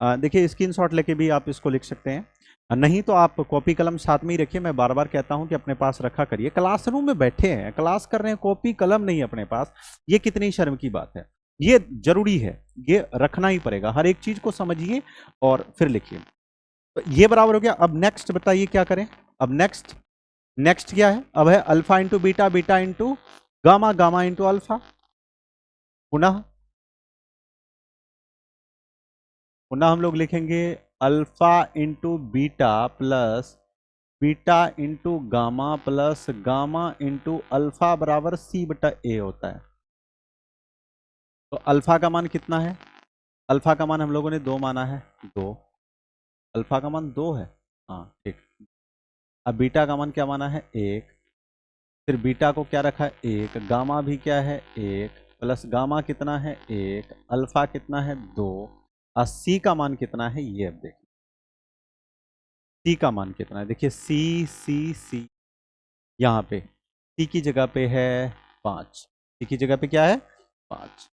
देखिए स्क्रीनशॉट लेके भी आप इसको लिख सकते हैं, नहीं तो आप कॉपी कलम साथ में ही रखिए। मैं बार बार कहता हूं कि अपने पास रखा करिए, क्लासरूम में बैठे हैं, क्लास कर रहे हैं, कॉपी कलम नहीं है अपने पास, ये कितनी शर्म की बात है। ये जरूरी है, ये रखना ही पड़ेगा, हर एक चीज को समझिए और फिर लिखिए। तो ये बराबर हो गया। अब नेक्स्ट बताइए क्या करें। अब नेक्स्ट नेक्स्ट क्या है, अब है alpha into beta, beta into gamma, gamma into alpha. पुनः पुनः हम लोग लिखेंगे alpha into beta plus beta into gamma plus gamma into alpha बराबर सी बटा ए होता है। तो अल्फा का मान कितना है, अल्फा का मान हम लोगों ने 2 माना है, 2, अल्फा का मान 2 है, हाँ ठीक। अब बीटा का मान क्या माना है 1, फिर बीटा को क्या रखा है 1, गामा भी क्या है 1, प्लस गामा कितना है 1, अल्फा कितना है 2, और सी का मान कितना है, ये अब देखिए सी का मान कितना है, देखिए सी सी सी, यहाँ पे सी की जगह पे है 5, सी की जगह पे क्या है 5,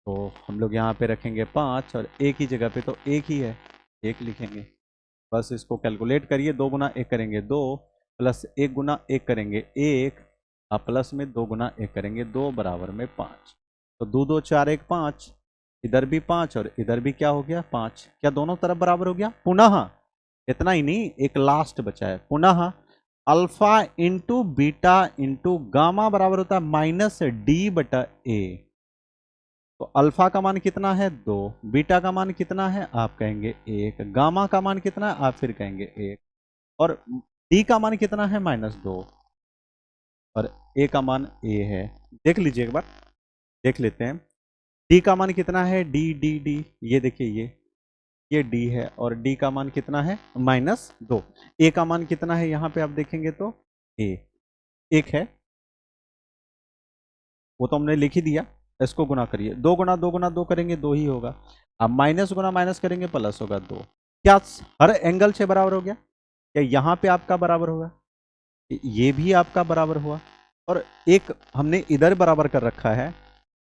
तो हम लोग यहाँ पे रखेंगे 5 और ए की जगह पे तो 1 ही है, 1 लिखेंगे। बस इसको कैलकुलेट करिए, 2 गुना 1 करेंगे 2, प्लस 1 गुना 1 करेंगे 1, और प्लस में 2 गुना 1 करेंगे 2 बराबर में 5। तो 2 2 4 1 5, इधर भी 5 और इधर भी क्या हो गया 5, क्या दोनों तरफ बराबर हो गया। पुनः इतना ही नहीं, एक लास्ट बचा है, पुनः alpha into beta into gamma बराबर होता है -d/a। तो अल्फा का मान कितना है 2, बीटा का मान कितना है आप कहेंगे 1, गामा का मान कितना है आप फिर कहेंगे 1, और डी का मान कितना है -2, और ए का मान ए है। देख लीजिए एक बार, देख लेते हैं डी का मान कितना है, डी डी डी, ये देखिए ये डी है, और डी का मान कितना है -2। ए का मान कितना है यहाँ पे आप देखेंगे तो ए 1 है, वो तो हमने लिख ही दिया। इसको गुना करिए, 2 गुना 2 गुना 2 करेंगे 2 ही होगा, अब माइनस गुना माइनस करेंगे प्लस होगा 2। क्या हर एंगल से बराबर हो गया, क्या यहाँ पे आपका बराबर होगा, ये भी आपका बराबर हुआ, और एक हमने इधर बराबर कर रखा है,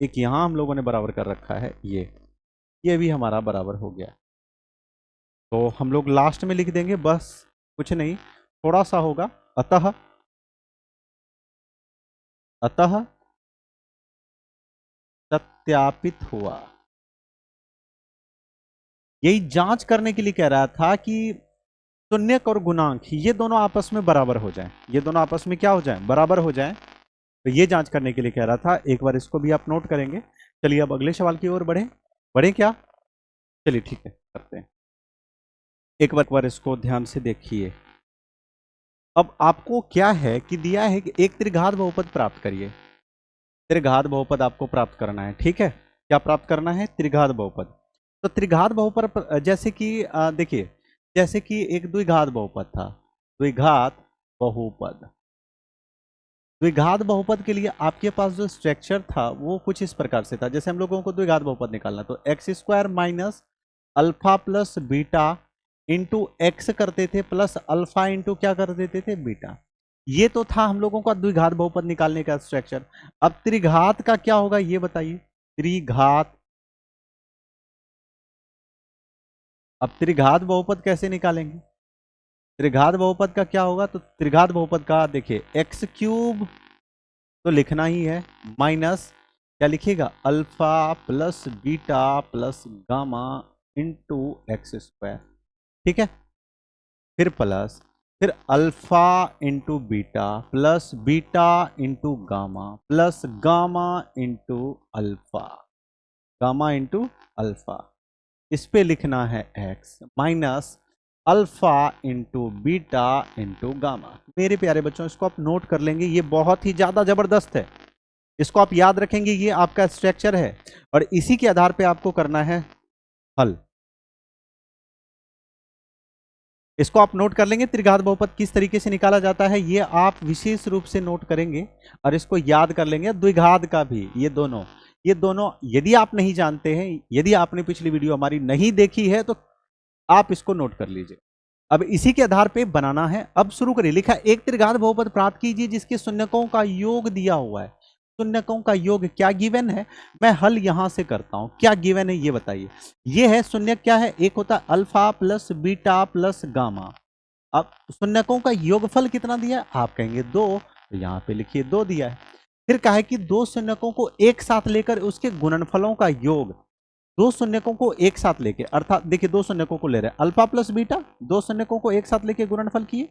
एक यहाँ हम लोगों ने बराबर कर रखा है, ये भी हमारा बराबर हो गया। तो हम लोग लास्ट में लिख देंगे, बस कुछ नहीं, थोड़ा सा होगा, अतः अतः सत्यापित हुआ। यही जांच करने के लिए कह रहा था कि शून्यक और गुणांक ये दोनों आपस में बराबर हो जाएं, ये दोनों आपस में क्या हो जाएं, बराबर हो जाएं। तो ये जांच करने के लिए कह रहा था, एक बार इसको भी आप नोट करेंगे। चलिए अब अगले सवाल की ओर बढ़े, बढ़े क्या, चलिए ठीक है करते हैं। एक बार इसको ध्यान से देखिए। अब आपको क्या है कि दिया है कि एक त्रिघात बहुपद प्राप्त करिए, त्रिघात बहुपद आपको प्राप्त करना है, ठीक है। क्या प्राप्त करना है, त्रिघात बहुपद। तो त्रिघात बहुपद जैसे कि देखिए, जैसे कि एक द्विघात बहुपद था, द्विघात बहुपद, द्विघात बहुपद के लिए आपके पास जो स्ट्रक्चर था वो कुछ इस प्रकार से था। जैसे हम लोगों को द्विघात बहुपद निकालना, तो x² minus alpha plus beta into x करते थे प्लस अल्फा इंटू क्या कर देते थे, बीटा। ये तो था हम लोगों का द्विघात बहुपद निकालने का स्ट्रक्चर। अब त्रिघात का क्या होगा ये बताइए। त्रिघात, अब त्रिघात बहुपद कैसे निकालेंगे। त्रिघात बहुपद का क्या होगा, तो त्रिघात बहुपद का देखिए एक्स क्यूब तो लिखना ही है, माइनस क्या लिखिएगा, alpha plus beta plus gamma into x square, ठीक है। फिर प्लस, फिर alpha into beta plus beta into gamma plus gamma into alpha, gamma into alpha. इस पे लिखना है x minus alpha into beta into gamma. मेरे प्यारे बच्चों इसको आप नोट कर लेंगे, ये बहुत ही ज्यादा जबरदस्त है, इसको आप याद रखेंगे, ये आपका स्ट्रक्चर है और इसी के आधार पे आपको करना है हल। इसको आप नोट कर लेंगे, त्रिघात बहुपद किस तरीके से निकाला जाता है ये आप विशेष रूप से नोट करेंगे और इसको याद कर लेंगे। द्विघात का भी, ये दोनों यदि आप नहीं जानते हैं, यदि आपने पिछली वीडियो हमारी नहीं देखी है तो आप इसको नोट कर लीजिए। अब इसी के आधार पे बनाना है। अब शुरू करिए। लिखा एक त्रिघात बहुपद प्राप्त कीजिए जिसके शून्यकों का योग दिया हुआ है। शून्यकों का योग क्या गिवन है, मैं हल यहां से करता हूं। क्या गिवन है ये बताइए। ये है शून्य, क्या है, एक होता है alpha plus beta plus gamma. अब शून्यकों का योगफल कितना दिया है, आप कहेंगे 2, तो यहां पे लिखिए 2 दिया है। फिर कहा है कि दो शून्यकों को एक साथ लेकर उसके गुणनफलों का योग, दो शून्यकों को एक साथ लेके, अर्थात देखिए दो शून्यकों को ले रहे हैं अल्फा प्लस बीटा, दो शून्यकों को एक साथ लेके गुणनफल किए,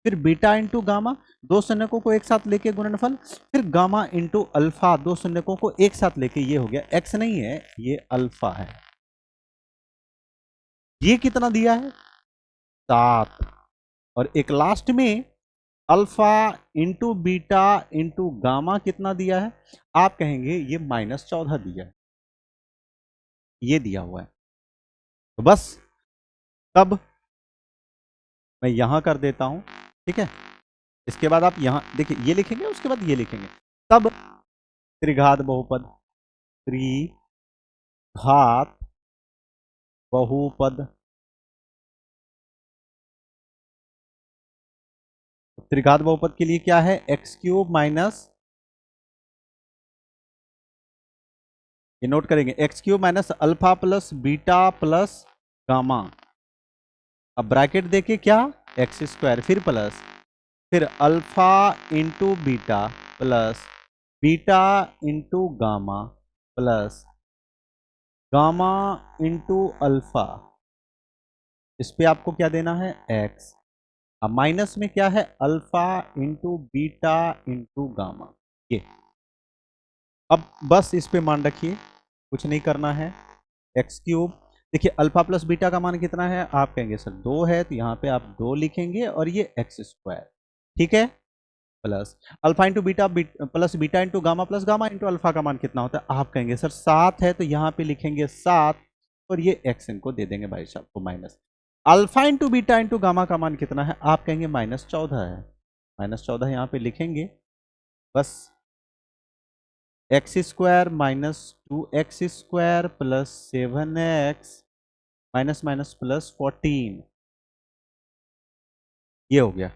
फिर बीटा इंटू गामा, दो शून्यकों को एक साथ लेके गुणनफल, फिर गामा इंटू अल्फा, दो शून्यकों को एक साथ लेके, ये हो गया एक्स नहीं है ये अल्फा है। ये कितना दिया है 7, और एक लास्ट में alpha into beta into gamma कितना दिया है, आप कहेंगे ये -14 दिया है, ये दिया हुआ है। तो बस तब मैं यहां कर देता हूं, ठीक है। इसके बाद आप यहां देखिए ये लिखेंगे, उसके बाद ये लिखेंगे, तब त्रिघात बहुपद, त्रिघात बहुपद, त्रिघात बहुपद के लिए क्या है, एक्स क्यूब माइनस, ये नोट करेंगे, x cube minus alpha plus beta plus gamma, अब ब्रैकेट देके क्या, एक्स स्क्वायर, फिर प्लस, फिर alpha into beta plus beta into gamma plus gamma into alpha, इस पे आपको क्या देना है एक्स। अब माइनस में क्या है, alpha into beta into gamma, ये। अब बस इस पे मान रखिए, कुछ नहीं करना है, एक्स क्यूब, देखिए अल्फा प्लस बीटा का मान कितना है, आप कहेंगे सर 2 है, तो यहाँ पे आप 2 लिखेंगे और ये एक्स स्क्वायर, ठीक है, plus alpha into beta plus beta into gamma plus gamma into alpha का मान कितना होता है, आप कहेंगे सर 7 है, तो यहाँ पे लिखेंगे 7 और ये एक्स इनको दे देंगे भाई साहब को minus. Alpha into beta into gamma का मान कितना है, आप कहेंगे -14 है, -14 यहाँ पे लिखेंगे, बस x square -2x square plus 7x minus minus plus 14, ये हो गया।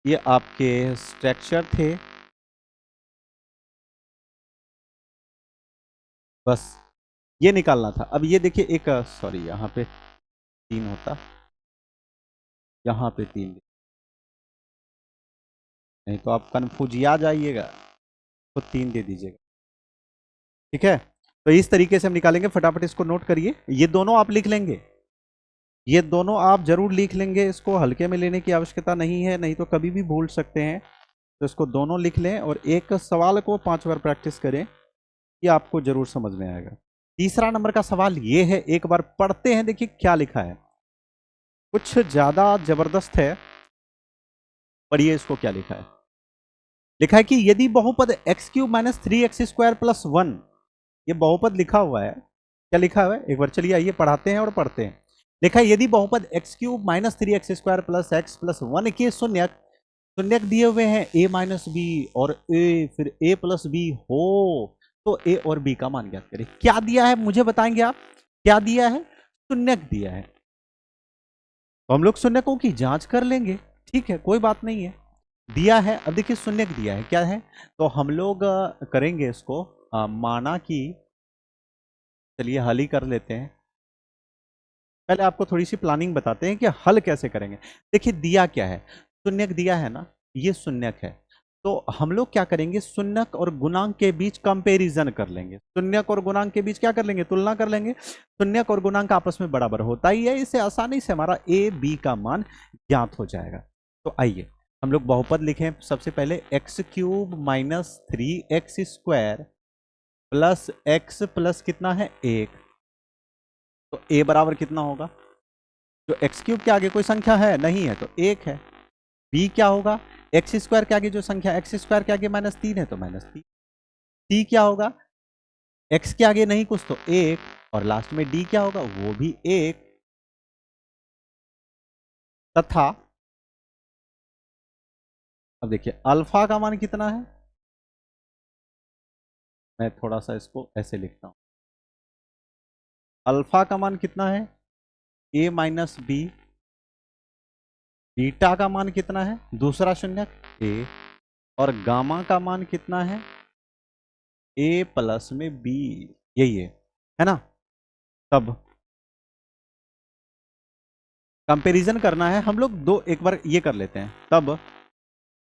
ये आपके स्ट्रक्चर थे, बस ये निकालना था। अब ये देखिए एक, सॉरी यहाँ पे 3 होता, यहाँ पे 3, नहीं तो आप कन्फ्यूजिया जाइएगा, तो 3 दे दीजिएगा, ठीक है। तो इस तरीके से हम निकालेंगे, फटाफट इसको नोट करिए, ये दोनों आप लिख लेंगे, ये दोनों आप जरूर लिख लेंगे, इसको हल्के में लेने की आवश्यकता नहीं है, नहीं तो कभी भी भूल सकते हैं, तो इसको दोनों लिख लें और एक सवाल को 5 बार प्रैक्टिस करें, ये आपको जरूर समझ में आएगा। तीसरा नंबर का सवाल ये है, एक बार पढ़ते हैं, देखिए क्या लिखा है, कुछ ज्यादा जबरदस्त है, पढ़िए इसको क्या लिखा है। लिखा है कि यदि बहुपद x cube minus 3x square plus 1, ये बहुपद लिखा हुआ है, क्या लिखा हुआ है, एक बार चलिए आइए पढ़ाते हैं और पढ़ते हैं। लिखा है यदि बहुपद x cube minus 3x square plus x plus 1 के शून्यक दिए हुए हैं a माइनस बी और a फिर a प्लस बी हो, तो a और b का मान ज्ञात करें। क्या दिया है मुझे बताएंगे आप, क्या दिया है, शून्यक दिया है, तो हम लोग शून्यकों की जांच कर लेंगे, ठीक है, कोई बात नहीं है। दिया है, अब देखिए शून्यक दिया है, क्या है, तो हम लोग करेंगे इसको, माना कि, चलिए हल ही कर लेते हैं। पहले आपको थोड़ी सी प्लानिंग बताते हैं कि हल कैसे करेंगे। देखिए दिया क्या है, शून्यक दिया है ना, ये शून्यक है, तो हम लोग क्या करेंगे, शून्यक और गुणांक के बीच कंपैरिजन कर लेंगे। शून्यक और गुणांक के बीच क्या कर लेंगे, तुलना कर लेंगे। शून्यक और गुणांक आपस में बराबर होता ही है, इससे आसानी से हमारा ए बी का मान ज्ञात हो जाएगा। तो आइए हम लोग बहुपद लिखें। सबसे पहले x cube minus 3x square plus x plus कितना है 1, तो a बराबर कितना होगा, जो एक्स क्यूब के आगे कोई संख्या है नहीं है तो 1 है। b क्या होगा, एक्स स्क्वायर के आगे जो संख्या एक्स स्क्वायर के आगे -3 है तो -3। c क्या होगा, x के आगे नहीं कुछ तो 1, और लास्ट में d क्या होगा, वो भी 1, तथा अब देखिए अल्फा का मान कितना है, मैं थोड़ा सा इसको ऐसे लिखता हूं, अल्फा का मान कितना है a माइनस बी, बीटा का मान कितना है, दूसरा शून्यक a, और गामा का मान कितना है a प्लस में b, यही है ना। तब कंपैरिजन करना है हम लोग, दो एक बार ये कर लेते हैं। तब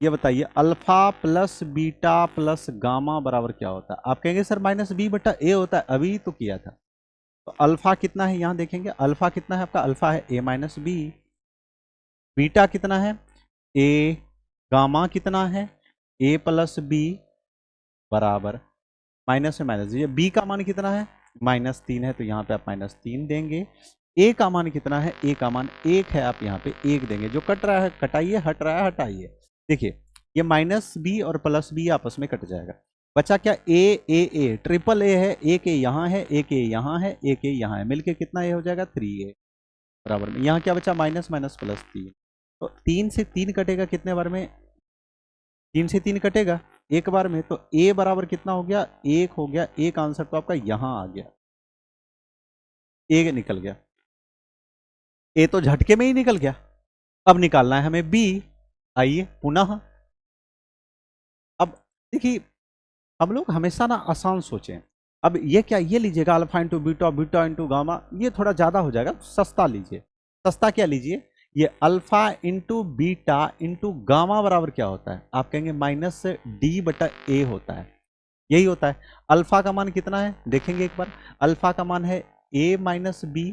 ये बताइए alpha plus beta plus gamma बराबर क्या होता है, आप कहेंगे सर -b/a होता है, अभी तो किया था। तो अल्फा कितना है यहां देखेंगे, अल्फा कितना है आपका, अल्फा है a माइनस बी, बीटा कितना है a, गामा कितना है a प्लस बी बराबर माइनस से माइनस, ये b का मान कितना है -3 है, तो यहाँ पे आप -3 देंगे। a का मान कितना है, a का मान 1 है, आप यहाँ पे 1 देंगे। जो कट रहा है कटाइए, हट रहा है हटाइए। देखिए ये -b और +b आपस में कट जाएगा, बचा क्या a ट्रिपल a है, एक a यहाँ है, एक a यहाँ है, एक a यहाँ है, मिलके कितना a हो जाएगा 3a बराबर में, यहाँ क्या बचा माइनस माइनस +3, तो 3 से 3 कटेगा कितने बार में, 3 से 3 कटेगा एक बार में, तो a बराबर कितना हो गया 1 हो गया। एक आंसर तो आपका यहां आ गया, a निकल गया, a तो झटके में ही निकल गया। अब निकालना है हमें b, आइए पुनः। अब देखिए हम लोग हमेशा ना आसान सोचें, अब ये क्या, ये लीजिएगा alpha into beta, beta into gamma, ये थोड़ा ज्यादा हो जाएगा, सस्ता लीजिए। सस्ता क्या लीजिए, ये alpha into beta into gamma बराबर क्या होता है, आप कहेंगे -d/a होता है, यही होता है। अल्फा का मान कितना है देखेंगे एक बार, अल्फा का मान है a माइनस बी,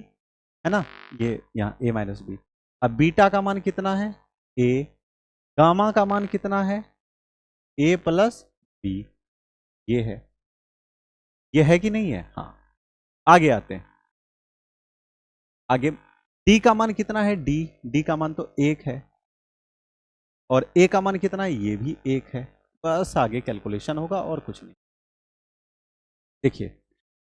है ना, ये यहाँ a माइनस बी। अब बीटा का मान कितना है a, गामा का मान कितना है a प्लस बी, ये है कि नहीं है, हाँ। आगे आते हैं, आगे d का मान कितना है, d का मान तो 1 है, और a का मान कितना है, ये भी 1 है। बस आगे कैलकुलेशन होगा और कुछ नहीं। देखिए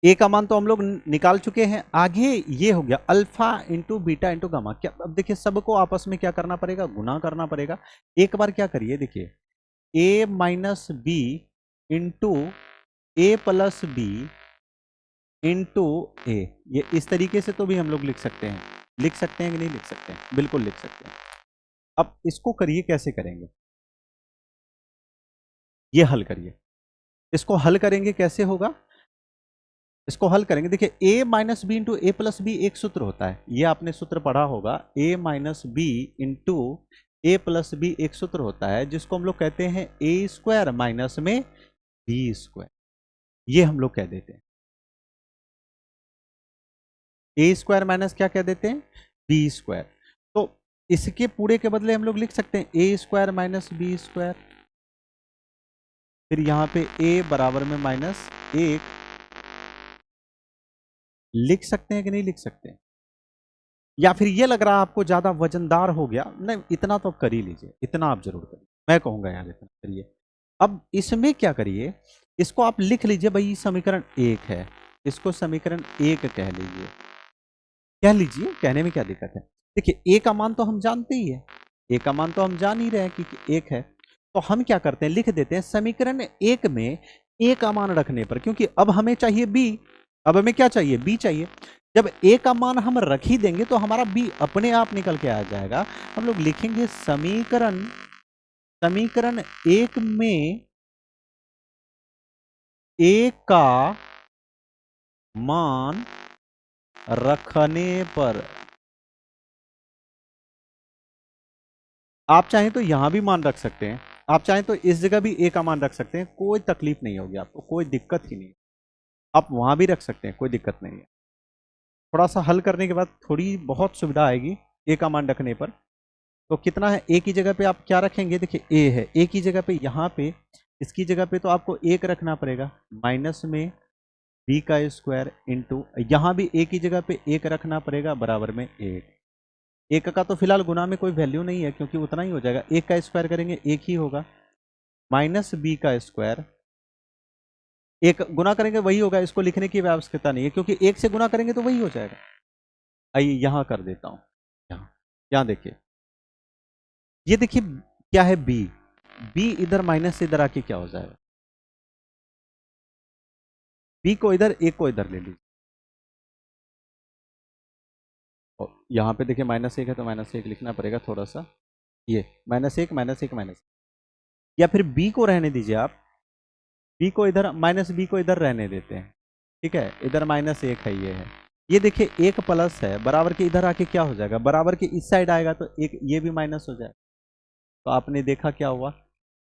a का मान तो हम लोग निकाल चुके हैं, आगे ये हो गया alpha into beta into gamma. क्या, अब देखिए सबको आपस में क्या करना पड़ेगा, गुना करना पड़ेगा। एक बार क्या करिए, देखिए a minus B into A plus B into A, ये इस तरीके से तो भी हम लोग लिख सकते हैं, लिख सकते हैं कि नहीं लिख सकते हैं, बिल्कुल लिख सकते हैं। अब इसको करिए, कैसे करेंगे, ये हल करिए, इसको हल करेंगे कैसे होगा, इसको हल करेंगे। देखिए a minus B into A plus B एक सूत्र होता है, ये आपने सूत्र पढ़ा होगा, a minus B into A plus B एक सूत्र होता है, जिसको हम लोग कहते हैं a स्क्वायर माइनस में b स्क्वायर, ये हम लोग कह देते हैं। a स्क्वायर माइनस क्या कह देते हैं, b स्क्वायर। तो इसके पूरे के बदले हम लोग लिख सकते हैं a square minus B square, फिर यहाँ पे a बराबर में -1 लिख सकते हैं कि नहीं लिख सकते हैं। या फिर ये लग रहा है आपको ज्यादा वजनदार हो गया, नहीं इतना तो आप कर ही लीजिए, इतना आप जरूर करिए, मैं कहूंगा यार इतना करिए। अब इसमें क्या करिए, इसको आप लिख लीजिए, भाई समीकरण 1 है, इसको समीकरण 1 कह लीजिए, कह लीजिए, कहने में क्या दिक्कत है। देखिए a का मान तो हम जानते ही है, a का मान तो हम जान ही रहे हैं कि 1 है, तो हम क्या करते हैं, लिख देते हैं समीकरण 1 में a का मान रखने पर, क्योंकि अब हमें चाहिए b, अब हमें क्या चाहिए b चाहिए, जब ए का मान हम रख ही देंगे तो हमारा बी अपने आप निकल के आ जाएगा। हम लोग लिखेंगे समीकरण एक में ए का मान रखने पर, आप चाहें तो यहां भी मान रख सकते हैं, आप चाहें तो इस जगह भी ए का मान रख सकते हैं, कोई तकलीफ नहीं होगी आपको, कोई दिक्कत ही नहीं। आप वहां भी रख सकते हैं, कोई दिक्कत नहीं है। थोड़ा सा हल करने के बाद थोड़ी बहुत सुविधा आएगी ए का मान रखने पर। तो कितना है, ए की जगह पे आप क्या रखेंगे, देखिए ए है, ए की जगह पे यहाँ पे इसकी जगह पे तो आपको एक रखना पड़ेगा, माइनस में बी का स्क्वायर इंटू, यहाँ भी ए की जगह पे एक रखना पड़ेगा बराबर में एक। एक का तो फिलहाल गुना में कोई वैल्यू नहीं है क्योंकि उतना ही हो जाएगा, एक का स्क्वायर करेंगे एक ही होगा, माइनस बी का स्क्वायर, एक गुना करेंगे वही होगा, इसको लिखने की आवश्यकता नहीं है क्योंकि एक से गुना करेंगे तो वही हो जाएगा। आइए यहां कर देता हूं, यहां देखिए, ये देखिए क्या है बी, बी इधर माइनस से इधर आके क्या हो जाएगा, बी को इधर एक को इधर ले लीजिए, और यहाँ पे देखिए माइनस एक है तो माइनस एक लिखना पड़ेगा थोड़ा सा, ये माइनस एक माइनस एक माइनस, या फिर बी को रहने दीजिए आप, बी को इधर माइनस बी को इधर रहने देते हैं, ठीक है, इधर माइनस एक है, ये देखिए एक प्लस है बराबर के इधर आके क्या हो जाएगा, बराबर के इस साइड आएगा तो एक ये भी माइनस हो जाएगा। तो आपने देखा क्या हुआ,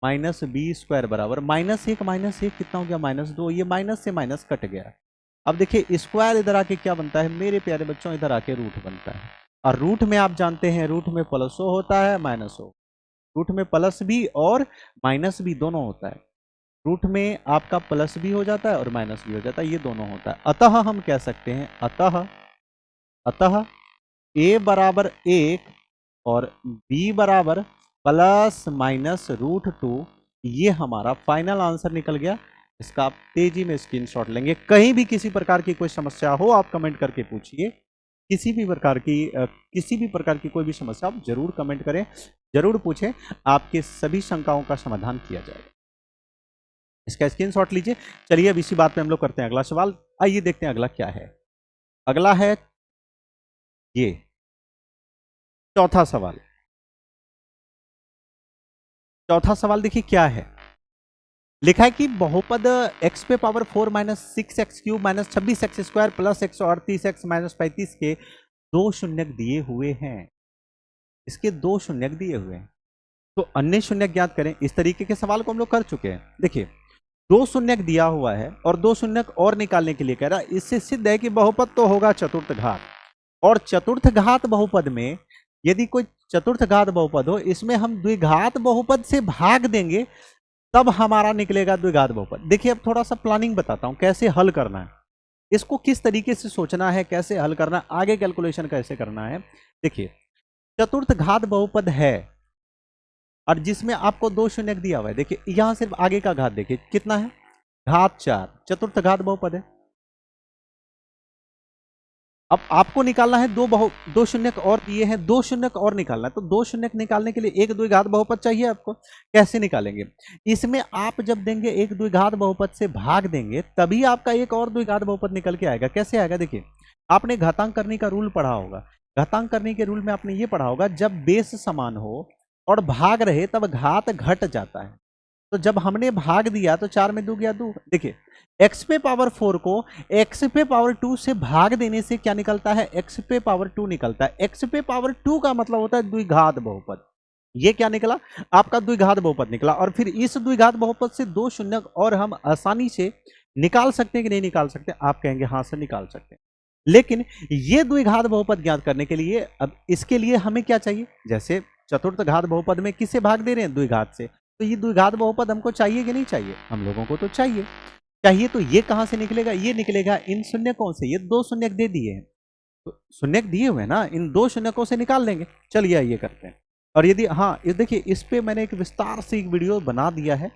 माइनस बी स्क्वायर बराबर माइनस एक कितना हो गया, माइनस दो, ये माइनस से माइनस कट गया। अब देखिए स्क्वायर इधर आके क्या बनता है मेरे प्यारे बच्चों, इधर आके रूट बनता है, और रूट में आप जानते हैं रूट में प्लस ओ होता है माइनस ओ, रूट में प्लस भी और माइनस भी दोनों होता है, रूट में आपका प्लस भी हो जाता है और माइनस भी हो जाता है, ये दोनों होता है। अतः हम कह सकते हैं अतः ए बराबर एक और बी बराबर प्लस माइनस रूट टू, ये हमारा फाइनल आंसर निकल गया। इसका आप तेजी में स्क्रीनशॉट लेंगे, कहीं भी किसी प्रकार की कोई समस्या हो आप कमेंट करके पूछिए, किसी भी प्रकार की कोई भी समस्या आप जरूर कमेंट करें, जरूर पूछें, आपके सभी शंकाओं का समाधान किया जाएगा। इसका स्क्रीनशॉट लीजिए। चलिए अब इसी बात पे हम लोग करते हैं अगला सवाल। आइए देखते हैं अगला क्या है। अगला है ये चौथा सवाल। चौथा सवाल देखिए क्या है, लिखा है कि बहुपद x पे power 4 minus 6x cube minus 26x square plus 138x minus 35 के दो शून्यक दिए हुए हैं, इसके दो शून्यक दिए हुए हैं, तो अन्य शून्यक ज्ञात करें। इस तरीके के सवाल को हम लोग कर चुके हैं। देखिए दो शून्यक दिया हुआ है और दो शून्यक और निकालने के लिए कह रहा है, इससे सिद्ध है कि बहुपद तो होगा चतुर्थ घात, और चतुर्थ घात बहुपद में यदि कोई चतुर्थ घात बहुपद हो, इसमें हम द्विघात बहुपद से भाग देंगे तब हमारा निकलेगा द्विघात बहुपद। देखिए अब थोड़ा सा प्लानिंग बताता हूं कैसे हल करना है, इसको किस तरीके से सोचना है, कैसे हल करना है, आगे कैलकुलेशन कैसे करना है। देखिए चतुर्थ घात बहुपद है और जिसमें आपको दो शून्यक दिया हुआ है, देखिए यहां सिर्फ आगे का घात देखिए कितना है, घात 4, चतुर्थ घात बहुपद है। अब आपको निकालना है दो शून्यक और दिए हैं, दो शून्यक और निकालना है, तो दो शून्यक निकालने के लिए एक द्विघात बहुपद चाहिए आपको। कैसे निकालेंगे, इसमें आप जब देंगे एक द्विघात बहुपद से भाग देंगे तभी आपका एक और द्विघात बहुपद निकल के आएगा। कैसे आएगा, देखिए आपने घातांक करने का रूल पढ़ा होगा, घातांक करने के रूल में आपने ये पढ़ा होगा जब बेस समान हो और भाग रहे तब घात घट जाता है। तो जब हमने भाग दिया तो 4 में 2 गया 2। देखिए x पे पावर 4 को x पे पावर 2 से भाग देने से क्या निकलता है, x पे पावर 2 निकलता है। x पे पावर 2 का मतलब होता है द्विघात बहुपद। ये क्या निकला, आपका द्विघात बहुपद निकला। और फिर इस द्विघात बहुपद से दो शून्यक और हम आसानी से निकाल सकते हैं कि नहीं निकाल सकते, आप कहेंगे हाँ से निकाल सकते हैं। लेकिन ये द्विघात बहुपद ज्ञात करने के लिए अब इसके लिए हमें क्या चाहिए, जैसे चतुर्थ घात बहुपद में किससे भाग दे रहे हैं, द्विघात से, तो ये द्विघात बहुपद हमको चाहिए कि नहीं चाहिए, हम लोगों को तो चाहिए। तो ये कहां से निकलेगा, ये निकलेगा इन शून्यकों से, ये दो शून्यक दे दिए हैं, तो शून्यक दिए हुए ना, इन दो शून्यकों से निकाल लेंगे। चलिए ये करते हैं। और यदि हाँ ये देखिए इस पे मैंने एक विस्तार से एक वीडियो बना दिया है,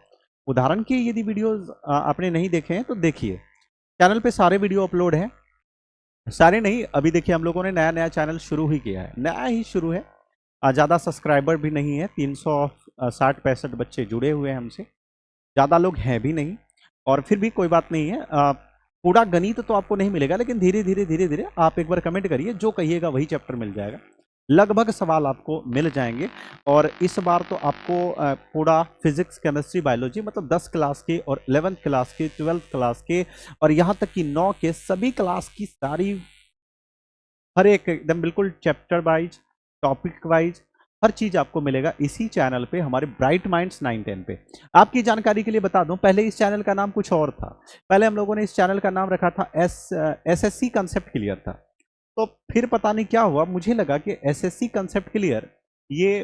उदाहरण के यदि वीडियो आपने नहीं देखे हैं तो देखिए, चैनल पे सारे वीडियो अपलोड हैं, सारे नहीं, अभी देखिए हम लोगों ने नया नया चैनल शुरू ही किया है, नया ही शुरू है, ज़्यादा सब्सक्राइबर भी नहीं है, 360-65 बच्चे जुड़े हुए हैं हमसे, ज़्यादा लोग हैं भी नहीं, और फिर भी कोई बात नहीं है, पूरा गणित तो आपको नहीं मिलेगा, लेकिन धीरे धीरे धीरे धीरे आप एक बार कमेंट करिए, जो कहिएगा वही चैप्टर मिल जाएगा। लगभग सवाल आपको मिल जाएंगे। और इस बार तो आपको पूरा फिजिक्स केमिस्ट्री बायोलॉजी मतलब 10 क्लास के और 11th क्लास के 12th क्लास के और यहाँ तक कि 9 के सभी क्लास की सारी हर एक एकदम बिल्कुल चैप्टर वाइज टॉपिक वाइज हर चीज आपको मिलेगा इसी चैनल पे, हमारे ब्राइट माइंड्स 9-10 पे। आपकी जानकारी के लिए बता दूं, पहले इस चैनल का नाम कुछ और था। पहले हम लोगों ने इस चैनल का नाम रखा था एसएससी कंसेप्ट क्लियर था। तो फिर पता नहीं क्या हुआ, मुझे लगा कि एसएससी कंसेप्ट क्लियर ये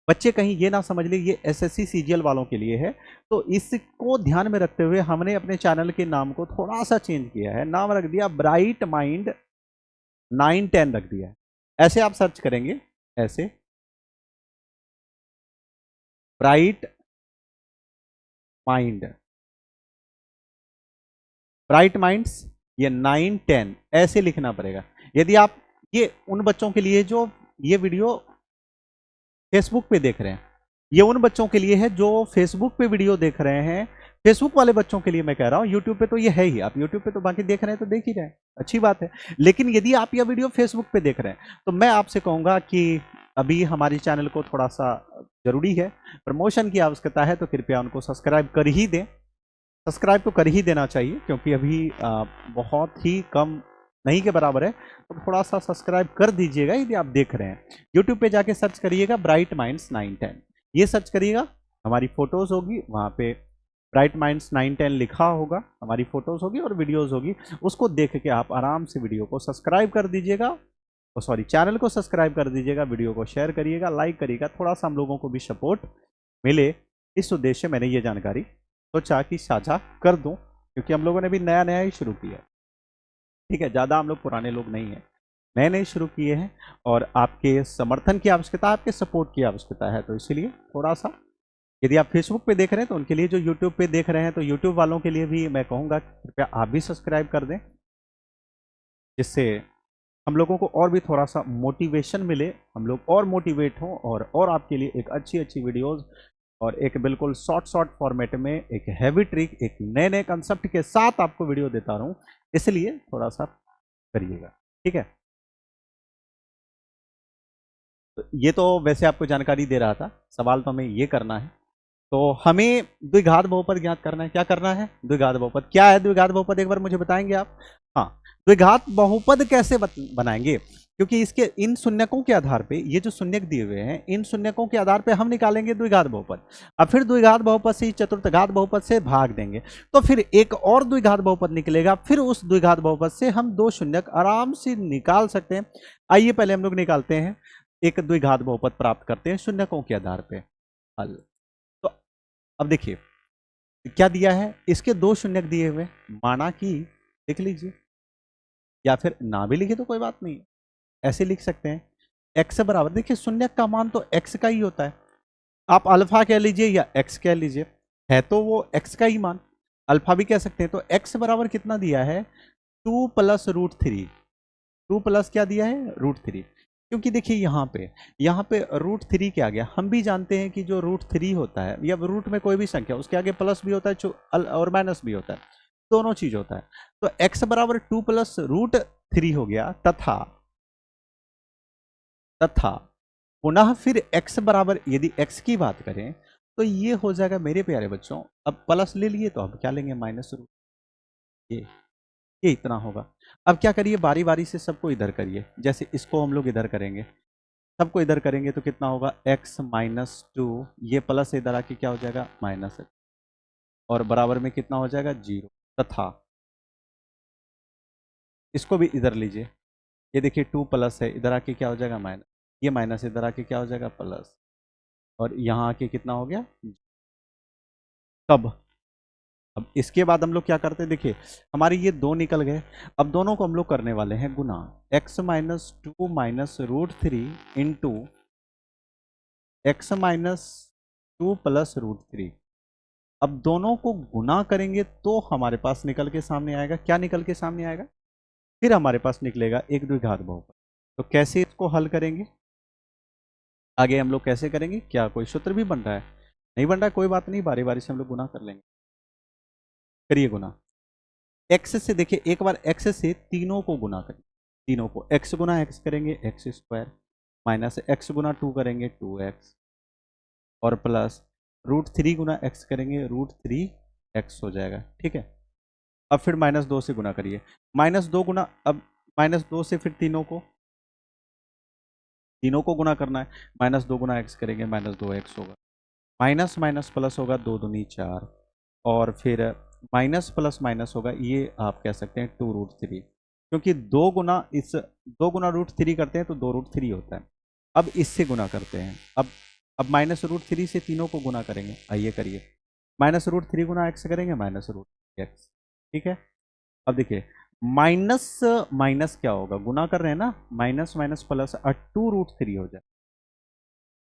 बच्चे कहीं ये ना समझ ले ये एसएससी सीजीएल वालों के लिए है। तो इसको ध्यान में रखते हुए हमने अपने चैनल के नाम को थोड़ा सा चेंज किया है, नाम रख दिया ब्राइट माइंड 9-10 रख दिया है। ऐसे आप सर्च करेंगे, ऐसे ब्राइट माइंड, ब्राइट माइंड्स ये 9-10 ऐसे लिखना पड़ेगा। यदि आप ये उन बच्चों के लिए जो ये वीडियो फेसबुक पे देख रहे हैं, ये उन बच्चों के लिए है जो फेसबुक पे वीडियो देख रहे हैं, फेसबुक वाले बच्चों के लिए मैं कह रहा हूँ। यूट्यूब पे तो ये है ही, आप यूट्यूब पे तो बाकी देख रहे हैं तो देख ही रहे हैं, अच्छी बात है। लेकिन यदि आप यह वीडियो फेसबुक पे देख रहे हैं तो मैं आपसे कहूँगा कि अभी हमारे चैनल को थोड़ा सा जरूरी है, प्रमोशन की आवश्यकता है, तो कृपया उनको सब्सक्राइब कर ही दें। सब्सक्राइब तो कर ही देना चाहिए, क्योंकि अभी बहुत ही कम नहीं के बराबर है, तो थोड़ा सा सब्सक्राइब कर दीजिएगा यदि आप देख रहे हैं। यूट्यूब पे जाके सर्च करिएगा ब्राइट माइंड्स 9-10, ये सर्च करिएगा, हमारी फोटोज होगी वहाँ पे ब्राइट माइंड्स 9-10 लिखा होगा, हमारी फोटोज होगी और वीडियोज होगी, उसको देख के आप आराम से वीडियो को सब्सक्राइब कर दीजिएगा, सॉरी चैनल को सब्सक्राइब कर दीजिएगा, वीडियो को शेयर करिएगा, लाइक करिएगा, थोड़ा सा हम लोगों को भी सपोर्ट मिले, इस उद्देश्य मैंने ये जानकारी सोचा कि साझा कर दूं, क्योंकि हम लोगों ने भी नया नया ही शुरू किया, ठीक है, ज़्यादा हम लोग पुराने लोग नहीं हैं, नए नए शुरू किए हैं और आपके समर्थन की आवश्यकता, आपके सपोर्ट की आवश्यकता है। तो इसीलिए थोड़ा सा, यदि आप फेसबुक पे देख रहे हैं तो उनके लिए, जो यूट्यूब पे देख रहे हैं तो यूट्यूब वालों के लिए भी मैं कहूँगा कृपया आप भी सब्सक्राइब कर दें, जिससे हम लोगों को और भी थोड़ा सा मोटिवेशन मिले, हम लोग और मोटिवेट हों और आपके लिए एक अच्छी अच्छी वीडियोज़ और एक बिल्कुल शॉर्ट फॉर्मेट में एक हैवी ट्रिक, एक नए नए कंसेप्ट के साथ आपको वीडियो देता रहूं, इसलिए थोड़ा सा करिएगा, ठीक है। तो ये तो वैसे आपको जानकारी दे रहा था, सवाल तो हमें ये करना है, तो हमें द्विघात बहुपद ज्ञात करना है। क्या करना है? द्विघात बहुपद। क्या है द्विघात बहुपद, एक बार मुझे बताएंगे आप? हाँ, द्विघात बहुपद कैसे बनाएंगे, क्योंकि इसके इन शून्यकों के आधार पे, ये जो शून्यक दिए हुए हैं, इन शून्यकों के आधार पे हम निकालेंगे द्विघात बहुपद, अब फिर द्विघात बहुपद से चतुर्थघात बहुपद से भाग देंगे, तो फिर एक और द्विघात बहुपद निकलेगा, फिर उस द्विघात बहुपद से हम दो शून्यक आराम से निकाल सकते हैं। आइए पहले हम लोग निकालते हैं, एक द्विघात बहुपद प्राप्त करते हैं शून्यकों के आधार पे हल। तो अब देखिए क्या दिया है, इसके दो शून्यक दिए हुए, माना कि लिख लीजिए, या फिर ना भी लिखे तो कोई बात नहीं, ऐसे लिख सकते हैं x बराबर, देखिए शून्यक का मान तो x का ही होता है, आप अल्फा कह लीजिए या x कह लीजिए, है तो वो x का ही मान, अल्फा भी कह सकते हैं। तो x बराबर कितना दिया है, 2 + √3, 2 प्लस क्या दिया है, √3, क्योंकि देखिए यहाँ पे √3 क्या आ गया, हम भी जानते हैं कि जो √3 होता है या रूट में कोई भी संख्या उसके आगे प्लस भी होता है और माइनस भी होता है, दोनों चीज होता है। तो x बराबर 2 + √3 हो गया, तथा पुनः फिर x बराबर, यदि x की बात करें तो ये हो जाएगा मेरे प्यारे बच्चों, अब प्लस ले लिए तो अब क्या लेंगे, माइनस रूट, ये इतना होगा। अब क्या करिए, बारी बारी से सबको इधर करिए, जैसे इसको हम लोग इधर करेंगे, सबको इधर करेंगे तो कितना होगा, x - 2, ये प्लस इधर आके क्या हो जाएगा, माइनस, और बराबर में कितना हो जाएगा, 0, तथा इसको भी इधर लीजिए, ये देखिए 2 प्लस है, इधर आके क्या हो जाएगा, माइनस, ये माइनस इधर आके क्या हो जाएगा, प्लस, और यहाँ आके कितना हो गया, तब अब इसके बाद हम लोग क्या करते हैं, देखिए हमारे ये दो निकल गए, अब दोनों को हम लोग करने वाले हैं गुना, x - 2 - √3 इंटू x - 2 + √3। अब दोनों को गुना करेंगे तो हमारे पास निकल के सामने आएगा, क्या निकल के सामने आएगा, फिर हमारे पास निकलेगा एक द्विघात बहुपद। तो कैसे इसको हल करेंगे, आगे हम लोग कैसे करेंगे, क्या कोई सूत्र भी बन रहा है, नहीं बन रहा है, कोई बात नहीं, बारी बारी से हम लोग गुना कर लेंगे, करिए गुना, एक्स से देखिए, एक बार एक्स से तीनों को गुना करें, तीनों को एक्स गुना एक्स करेंगे एक्स स्क्वायर, माइनस एक्स गुना 2 करेंगे 2x, और प्लस √3 गुना एक्स करेंगे √3x हो जाएगा। ठीक है, अब फिर -2 से गुना करिए, -2 गुना, अब -2 से फिर तीनों को गुना करना है, -2 गुना एक्स करेंगे -2x होगा, माइनस माइनस प्लस होगा 2 दूनी 4, और फिर माइनस प्लस माइनस होगा, ये आप कह सकते हैं 2√3, क्योंकि 2 गुना √3 करते हैं तो 2√3 होता है। अब इससे गुना करते हैं, अब -√3 से तीनों को गुना करेंगे, आइए करिए, -√3 गुना एक्स करेंगे -√x। ठीक है, अब देखिए माइनस माइनस क्या होगा, गुना कर रहे हैं ना, माइनस माइनस प्लस 2√3 हो जाए,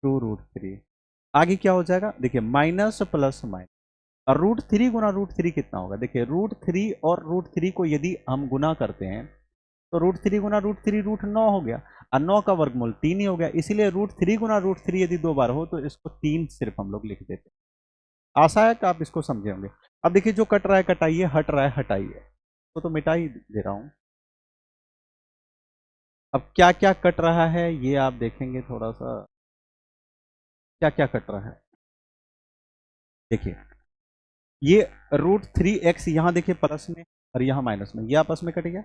2√3, आगे क्या हो जाएगा, देखिए माइनस प्लस माइनस, और √3 गुना √3 कितना होगा, देखिए √3 और √3 को यदि हम गुना करते हैं तो √3 गुना √3 √9 हो गया, और 9 का वर्गमूल 3 ही हो गया, इसीलिए √3 गुना √3 यदि 2 बार हो तो इसको 3 सिर्फ हम लोग लिख देते हैं। आशा है कि आप इसको समझे होंगे। अब देखिए जो कट रहा है कटाइए, हट रहा है हटाइए, तो मिटा ही दे रहा हूं। अब क्या क्या कट रहा है ये आप देखेंगे, थोड़ा सा क्या क्या कट रहा है, देखिए ये √3x यहाँ देखिए प्लस में और यहाँ माइनस में, ये आपस में कट गया।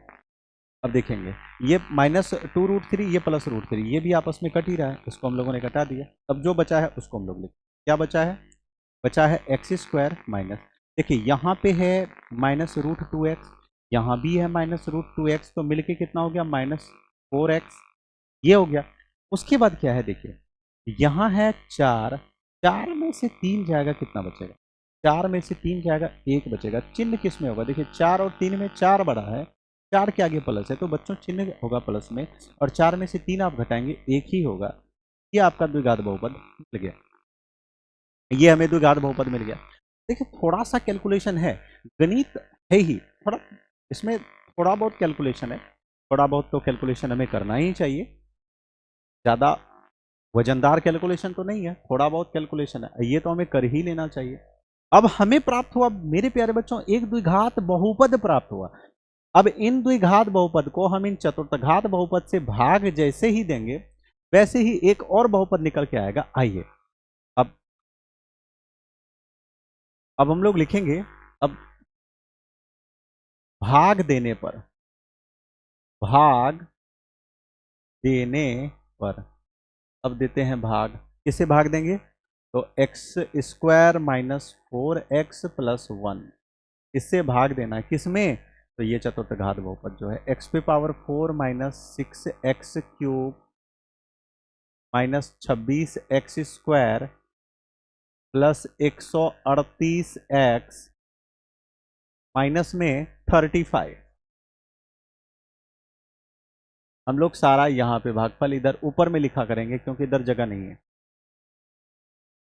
अब देखेंगे ये -2√3, ये +√3, ये भी आपस में कट ही रहा है, इसको हम लोगों ने कटा दिया। अब जो बचा है उसको हम लोग लिखें, क्या बचा है, बचा है x² माइनस, देखिए यहाँ पे है -√2x, यहाँ भी है -√2x, तो मिलके कितना हो गया -4x, ये हो गया। उसके बाद क्या है, देखिए यहाँ है 4, 4 में से 3 जाएगा, कितना बचेगा, 4 में से 3 जाएगा 1 बचेगा, चिन्ह किस में होगा, देखिए 4 और 3 में 4 बड़ा है, 4 के आगे प्लस है, तो बच्चों चिन्ह होगा प्लस में, और 4 में से 3 आप घटाएंगे 1 ही होगा, ये आपका द्विघात बहुपद मिल गया, ये हमें द्विघात बहुपद मिल गया। देखिए थोड़ा सा कैलकुलेशन है, गणित है ही, थोड़ा इसमें थोड़ा बहुत कैलकुलेशन है, थोड़ा बहुत तो कैलकुलेशन हमें करना ही चाहिए, ज़्यादा वजनदार कैलकुलेशन तो नहीं है, थोड़ा बहुत कैलकुलेशन है, ये तो हमें कर ही लेना चाहिए। अब हमें प्राप्त हुआ मेरे प्यारे बच्चों, एक द्विघात बहुपद प्राप्त हुआ। अब इन द्विघात बहुपद को हम इन चतुर्थघात बहुपद से भाग जैसे ही देंगे, वैसे ही एक और बहुपद निकल के आएगा। आइए अब हम लोग लिखेंगे, अब भाग देने पर, भाग देने पर, अब देते हैं भाग, किसे भाग देंगे, तो x² -4x + 1, इससे भाग देना है किसमें, तो ये चतुर्थघात बहुपद जो है x⁴ -6x³ -26x² +138x minus में 35, हम लोग सारा यहाँ पे भागफल इधर ऊपर में लिखा करेंगे क्योंकि इधर जगह नहीं है।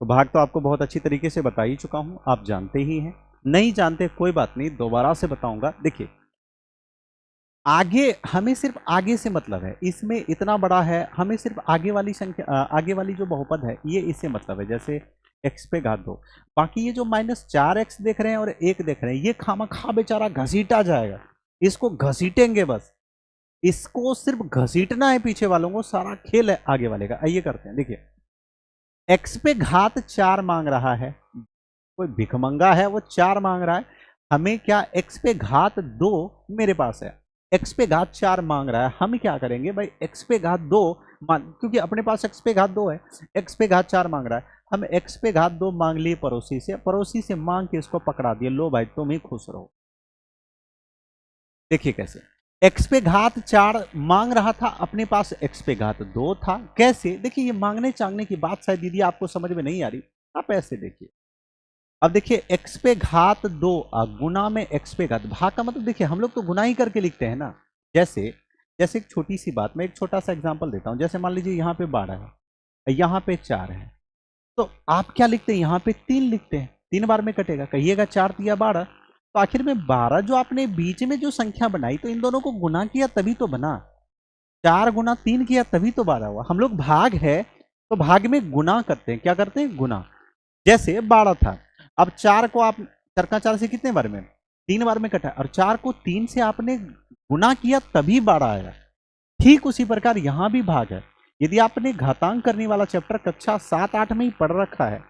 तो भाग तो आपको बहुत अच्छी तरीके से बता ही चुका हूं, आप जानते ही हैं, नहीं जानते कोई बात नहीं, दोबारा से बताऊंगा। देखिए आगे, हमें सिर्फ आगे से मतलब है, इसमें इतना बड़ा है, हमें सिर्फ आगे वाली संख्या, आगे वाली जो बहुपद है ये इससे मतलब है, जैसे x⁵2, बाकी ये जो -4x देख रहे हैं और 1 देख रहे हैं, ये खामखा बेचारा घसीटा जाएगा, इसको घसीटेंगे बस, इसको सिर्फ घसीटना है, पीछे वालों को, सारा खेल है आगे वाले का। आइए करते हैं, देखिए x⁴ मांग रहा है, कोई भिखमंगा है वो 4 मांग रहा है, हमें क्या x⁵2 मेरे पास है, x⁴ मांग रहा है, हम क्या करेंगे भाई, x⁵2 क्योंकि अपने पास x⁵2 है, x⁵4 मांग रहा है, हम x⁵2 मांग लिए पड़ोसी से, पड़ोसी से मांग के इसको पकड़ा दिए, लो भाई तुम ही खुश रहो। देखिए कैसे, x⁵4 मांग रहा था, अपने पास x⁵2 था, कैसे, देखिए ये मांगने चांगने की बात शायद दीदी आपको समझ में नहीं आ रही, आप ऐसे देखिए, अब देखिए x⁵2 गुना में x⁵, भाग का मतलब देखिए हम लोग तो गुना ही करके लिखते हैं ना, जैसे जैसे एक छोटी सी बात, मैं एक छोटा सा एग्जांपल देता हूं, जैसे मान लीजिए यहाँ पे 12 है, यहाँ पे 4 है, तो आप क्या लिखते हैं, यहाँ पे 3 लिखते हैं, 3 बार में कटेगा, कहिएगा 4 × 12, तो आखिर में 12 जो आपने बीच में जो संख्या बनाई, तो इन दोनों को गुना किया तभी तो बना, 4 × 3 किया तभी तो 12 हुआ। हम लोग भाग है तो भाग में गुना करते हैं, क्या करते हैं, गुना, जैसे 12 था, अब 4 को आप 4 × 4 से कितने बार में, 3 बार में कटा है और 4 को 3 से आपने गुना किया तभी 12 आया। ठीक उसी प्रकार यहां भी भाग है। यदि आपने घातांक करने वाला चैप्टर कक्षा 7-8 में ही पढ़ रखा है,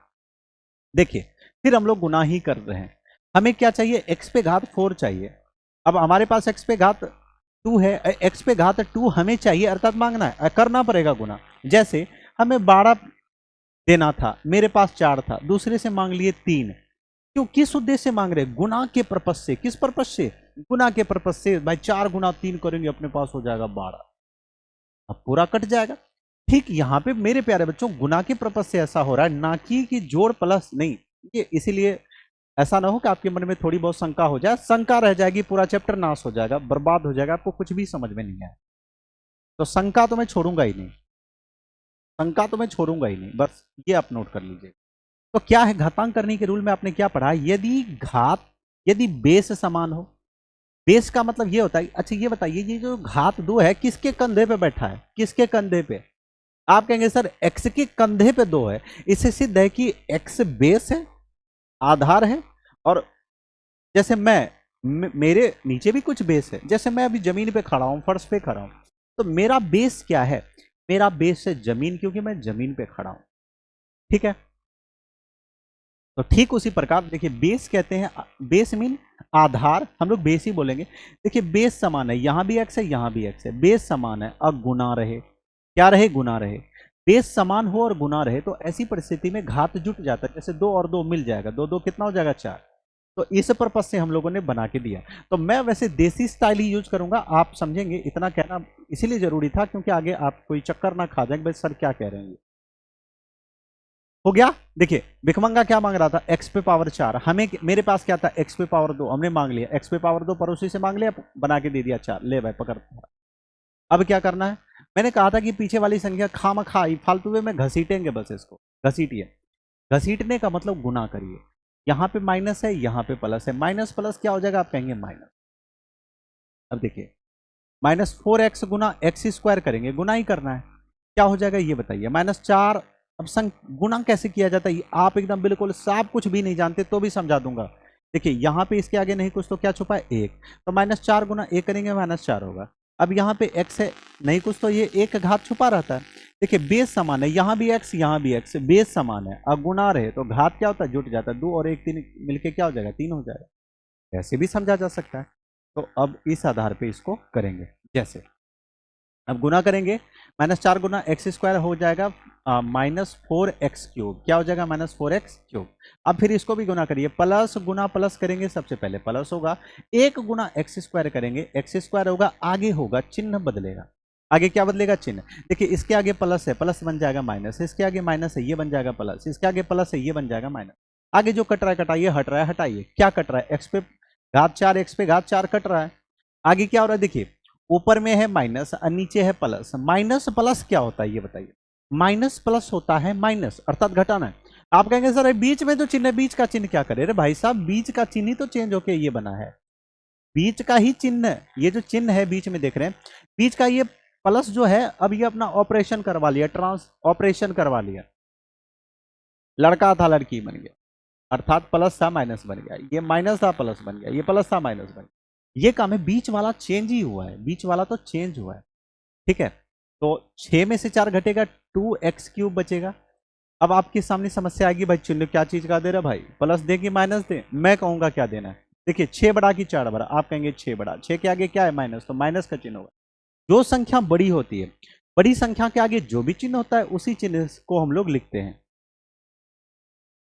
देखिए फिर हम लोग गुना ही कर रहे हैं। हमें क्या चाहिए, x पे घात 4 चाहिए। अब हमारे पास x पे घात 2 है, x पे घात 2 हमें चाहिए, अर्थात मांगना है, करना पड़ेगा गुना। जैसे हमें 12 देना था, मेरे पास 4 था, दूसरे से मांग लिए 3। क्यों, किस उद्देश्य से मांग रहे, गुना के पर्पज से। किस पर्पज से, गुना के पर्पज से। भाई 4 गुना 3 करेंगे अपने पास हो जाएगा 12, अब पूरा कट जाएगा। ठीक यहां पे मेरे प्यारे बच्चों गुना के पर्पज से ऐसा हो रहा है, ना कि जोड़ प्लस नहीं। ये इसीलिए ऐसा ना हो कि आपके मन में थोड़ी बहुत शंका हो जाए, शंका रह जाएगी, पूरा चैप्टर नाश हो जाएगा, बर्बाद हो जाएगा, आपको कुछ भी समझ में नहीं आए। तो शंका तो मैं छोड़ूंगा ही नहीं, शंका तो मैं छोड़ूंगा ही नहीं, बस ये आप नोट कर लीजिए। तो क्या है, घातांक करने के रूल में आपने क्या पढ़ा, यदि बेस समान हो। बेस का मतलब ये होता है, अच्छा ये बताइए, ये जो घात 2 है किसके कंधे पे बैठा है, किसके कंधे पे। आप कहेंगे सर x के कंधे पे 2 है। इससे सिद्ध है कि x बेस है, आधार है, और जैसे मेरे नीचे भी कुछ बेस है। जैसे मैं अभी जमीन पे खड़ा हूं, फर्श पे खड़ा हूं, तो मेरा बेस क्या है, मेरा बेस है जमीन, क्योंकि मैं जमीन पे खड़ा हूं। ठीक है, तो ठीक उसी प्रकार देखिए बेस कहते हैं, बेस मीन आधार, हम लोग बेस ही बोलेंगे। देखिए बेस समान है, यहां भी x है, यहां भी x है, बेस समान है, अब गुना रहे, क्या रहे, गुना रहे। बेस समान हो और गुना रहे तो ऐसी परिस्थिति में घात जुट जाता है। जैसे 2 और 2 मिल जाएगा, 2 2 कितना हो जाएगा, 4। तो इस पर्पज से हम लोगों ने बना के दिया। तो मैं वैसे देसी स्टाइल ही यूज करूंगा, आप समझेंगे, इतना कहना इसीलिए जरूरी था क्योंकि आगे आप कोई चक्कर ना खा जाए भाई सर क्या कह रहे हैं। हो गया। देखिए भिखमंगा क्या मांग रहा था, x पे पावर 4, हमें मेरे पास क्या था, x पे पावर 2, हमने मांग लिया, x पे पावर 2 पड़ोसी से मांग लिया, बना के दे दिया 4, ले भाई पकड़। अब क्या करना है, मैंने कहा था कि पीछे वाली संख्या खामखा फालतू में घसीटेंगे, बस इसको घसीटिए। घसीटने का मतलब गुना करिए, यहां पे माइनस है, यहां पे प्लस है, माइनस प्लस क्या हो जाएगा, आप कहेंगे माइनस। अब देखिए -4x गुना x स्क्वायर करेंगे, गुना ही करना है, क्या हो जाएगा ये बताइए, -4। अब गुना कैसे किया जाता है, आप एकदम बिल्कुल साफ कुछ भी नहीं जानते तो भी समझा दूंगा। देखिए यहाँ पे इसके आगे नहीं कुछ तो क्या छुपा है, 1, तो -4 गुना 1 करेंगे -4 होगा। अब यहाँ पे x है, नहीं कुछ तो ये 1 घात छुपा रहता है। देखिए बेस समान है, यहाँ भी x यहाँ भी x, बेस समान है, अब गुना रहे तो घात क्या होता है, जुट जाता है, 2 और 1 3 मिलके क्या हो जाएगा, 3 हो जाएगा। ऐसे भी समझा जा सकता है। तो अब इस आधार पे इसको करेंगे, जैसे अब गुना करेंगे, -4 गुना x स्क्वायर हो जाएगा -4x क्यूब, क्या हो जाएगा, -4x क्यूब। अब फिर इसको भी गुना करिए, प्लस गुना प्लस करेंगे, सबसे पहले प्लस होगा, 1 गुना x स्क्वायर करेंगे, x स्क्वायर होगा, आगे होगा चिन्ह बदलेगा, आगे क्या बदलेगा, चिन्ह। देखिए इसके आगे प्लस है, प्लस बन जाएगा माइनस, इसके आगे माइनस है, ये बन जाएगा प्लस, इसके आगे प्लस है, ये बन जाएगा माइनस। आगे जो कट रहा है कटाइए, हट रहा है हटाइए, क्या कट रहा है, x पे घात 4, x पे घात 4 कट रहा है। आगे क्या हो रहा है, देखिए ऊपर में है माइनस और नीचे है प्लस, माइनस प्लस क्या होता है ये बताइए, माइनस प्लस होता है माइनस, अर्थात घटाना है। आप कहेंगे सर बीच में जो चिन्ह है, बीच का चिन्ह क्या करे, अरे भाई साहब बीच का चिन्ह ही तो चेंज होके ये बना है, बीच का ही चिन्ह, ये जो चिन्ह है बीच में देख रहे हैं, बीच का ये प्लस जो है, अब ये अपना ऑपरेशन करवा लिया, ट्रांस ऑपरेशन करवा लिया, लड़का था लड़की बन गया, अर्थात प्लस था माइनस बन गया, ये माइनस था प्लस बन गया, ये प्लस था माइनस बन गया। ये काम है, बीच वाला चेंज ही हुआ है, बीच वाला तो चेंज हुआ है। ठीक है, तो 6 में से 4 घटेगा, 2x क्यूब बचेगा। अब आपके सामने समस्या आएगी, भाई चिन्ह क्या चीज का दे रहा भाई, प्लस दे कि माइनस दे, मैं कहूंगा क्या देना है। देखिए 6 बड़ा कि 4 बड़ा, आप कहेंगे 6 बड़ा, 6 के आगे क्या है माइनस, तो माइनस का चिन्ह होगा। जो संख्या बड़ी होती है, बड़ी संख्या के आगे जो भी चिन्ह होता है उसी चिन्ह को हम लोग लिखते हैं,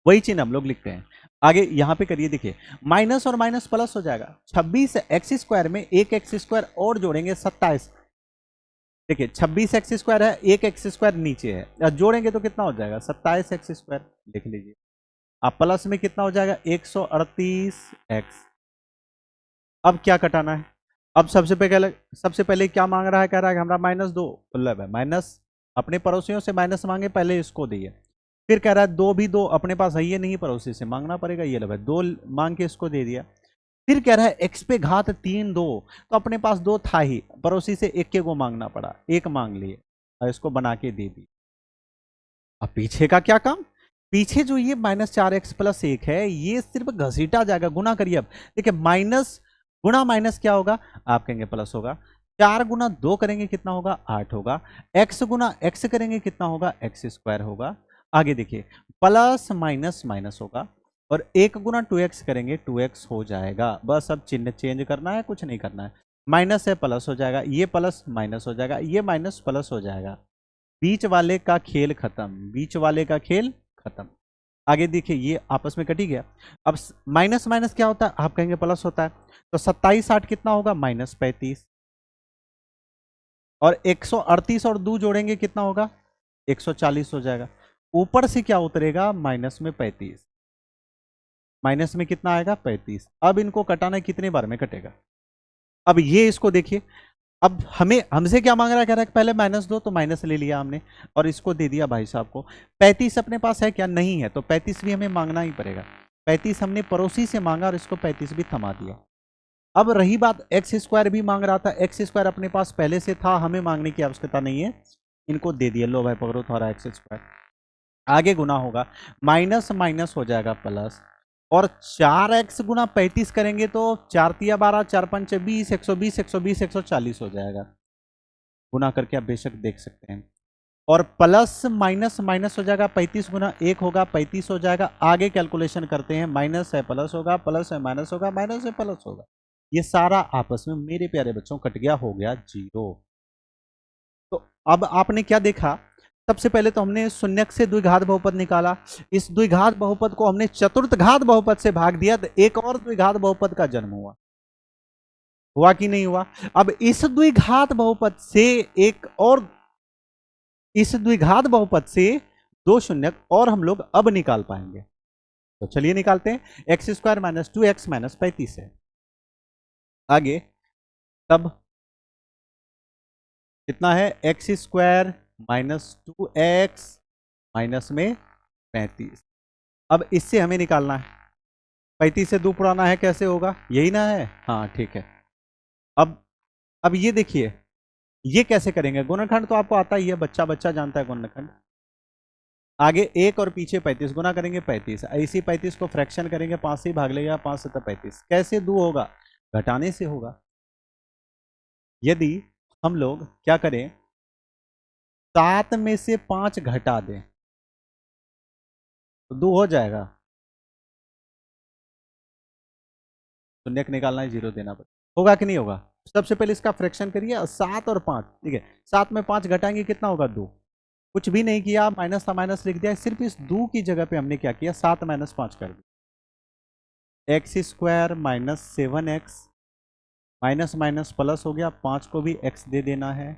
वही चिन्ह हम लोग लिखते हैं। आगे यहां पे करिए, देखिए माइनस और माइनस प्लस हो जाएगा, 26x स्क्वायर में 1x स्क्वायर और जोड़ेंगे 27। देखिए 26x स्क्वायर है, 1x स्क्वायर नीचे है, जोड़ेंगे तो कितना हो जाएगा, 27x स्क्वायर, लिख लीजिए। अब प्लस में कितना हो जाएगा, 138x। अब क्या कटाना है, अब सबसे पहले क्या मांग रहा है, कह रहा है हमारा -2, मतलब है माइनस, अपने पड़ोसियों से माइनस मांगे, पहले इसको दिए, फिर कह रहा है 2 भी 2 अपने पास है ये नहीं, पड़ोसी से मांगना पड़ेगा, ये लो भाई 2 मांग के इसको दे दिया। फिर कह रहा है x पे घात 3 2, तो अपने पास 2 था ही, पड़ोसी से 1 के को मांगना पड़ा, 1 मांग लिए और इसको बना के दे दी। अब पीछे का क्या काम, पीछे जो ये -4x+1 है ये सिर्फ घसीटा जाएगा, गुना करिए। अब देखिए माइनस गुना माइनस क्या होगा, आप कहेंगे प्लस होगा। 4 गुना 2 करेंगे कितना होगा, 8 होगा। x गुना x करेंगे कितना होगा, x² होगा। आगे देखिए प्लस माइनस माइनस होगा, और 1 गुना 2x करेंगे 2x हो जाएगा। बस अब चिन्ह चेंज करना है, कुछ नहीं करना है। माइनस है प्लस हो जाएगा, ये प्लस माइनस हो जाएगा, ये माइनस प्लस हो जाएगा। बीच वाले का खेल खत्म, बीच वाले का खेल खत्म। आगे देखिए ये आपस में कट ही गया। अब माइनस माइनस क्या होता है, आप कहेंगे प्लस होता है। तो 27 8 कितना होगा, -35। और 138 और 2 जोड़ेंगे कितना होगा, 140 हो जाएगा। ऊपर से क्या उतरेगा, माइनस में 35। माइनस में कितना आएगा, 35। अब इनको कटाना कितने बार में कटेगा। अब ये इसको देखिए, अब हमें हमसे क्या मांग रहा है, कह रहा है पहले माइनस दो, तो माइनस ले लिया हमने और इसको दे दिया भाई साहब को। 35 अपने पास है क्या, नहीं है, तो 35 भी हमें मांगना ही पड़ेगा। 35 हमने पड़ोसी से मांगा और इसको 35 भी थमा दिया। अब रही बात x² भी मांग रहा था, x² अपने पास पहले से था, हमें मांगने की आवश्यकता नहीं है, इनको दे दिया। लो भाई पकड़ो थोड़ा x²। आगे गुना होगा, माइनस माइनस हो जाएगा प्लस, और 4x गुना 35 करेंगे तो 4 तिया 12, 4 पंचे 20, 120, 120, 140 हो जाएगा। गुना करके आप बेशक देख सकते हैं। और प्लस माइनस माइनस हो जाएगा, 35 गुना 1 होगा 35 हो जाएगा। आगे कैलकुलेशन करते हैं, माइनस है प्लस होगा, प्लस है माइनस होगा, माइनस है प्लस होगा। ये सारा आपस में मेरे प्यारे बच्चों कट गया, हो गया 0। तो अब आपने क्या देखा, सबसे पहले तो हमने शून्यक से द्विघात बहुपद निकाला। इस द्विघात बहुपद को हमने चतुर्थ घात बहुपद से भाग दिया, तो एक और द्विघात बहुपद का जन्म हुआ। हुआ कि नहीं हुआ। अब इस द्विघात बहुपद से एक और, इस द्विघात बहुपद से 2 शून्यक और हम लोग अब निकाल पाएंगे। तो चलिए निकालते हैं। x² - 2x - 35 है। आगे तब कितना है, x² - 2x माइनस में 35। अब इससे हमें निकालना है, 35 से 2 पुराना है, कैसे होगा, यही ना है, हाँ ठीक है। अब ये देखिए, ये कैसे करेंगे, गुणनखंड तो आपको आता ही है, बच्चा बच्चा जानता है गुणनखंड। आगे 1 और पीछे 35, गुना करेंगे 35, इसी 35 को फ्रैक्शन करेंगे, 5 से भाग लेगा, 5 7 35। कैसे 2 होगा, घटाने से होगा। यदि हम लोग क्या करें, 7 में से 5 घटा दें तो 2 हो जाएगा। शून्यक निकालना है, 0 देना पड़ेगा, होगा कि नहीं होगा। सबसे पहले इसका फ्रैक्शन करिए, 7 और 5, ठीक है। 7 में 5 घटाएंगे कितना होगा, 2। कुछ भी नहीं किया, माइनस था माइनस लिख दिया, सिर्फ इस 2 की जगह पे हमने क्या किया, 7 - 5 कर दिया। x² - 7x, minus minus plus हो गया, 5 को भी x दे देना है,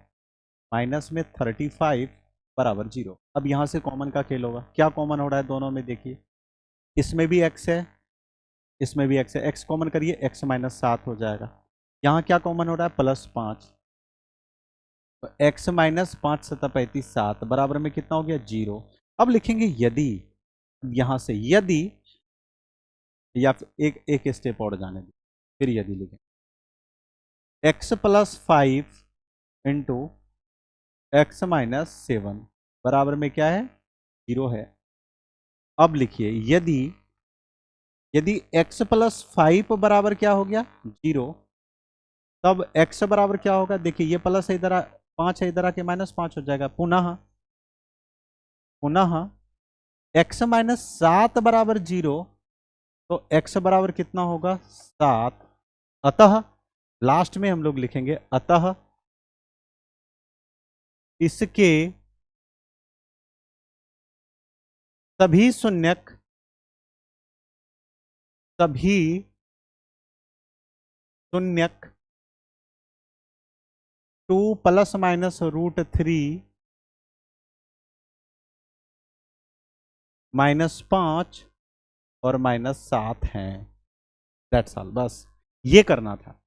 माइनस में 35 बराबर 0। अब यहां से कॉमन का खेल होगा, क्या कॉमन हो रहा है दोनों में, देखिए इसमें भी x है, इसमें भी x है, x कॉमन करिए, x - 7 हो जाएगा। यहाँ क्या कॉमन हो रहा है, +5, तो x - 5 7 35 7 बराबर में कितना हो गया, 0। अब लिखेंगे यदि, यहां से यदि, या एक एक स्टेप और जाने दी, फिर यदि लिखें, x + 5 इंटू x - 7 बराबर में क्या है, 0 है। अब लिखिए यदि, यदि x + 5 बराबर क्या हो गया, 0, तब x बराबर क्या होगा, देखिए ये प्लस है इधर, 5 है इधर आके -5 हो जाएगा। पुनः पुनः x - 7 बराबर 0, तो x बराबर कितना होगा, 7। अतः लास्ट में हम लोग लिखेंगे, अतः इसके सभी शून्यक, सभी शून्यक 2 ± √3 -5 और -7 हैं। दैट्स ऑल, बस ये करना था।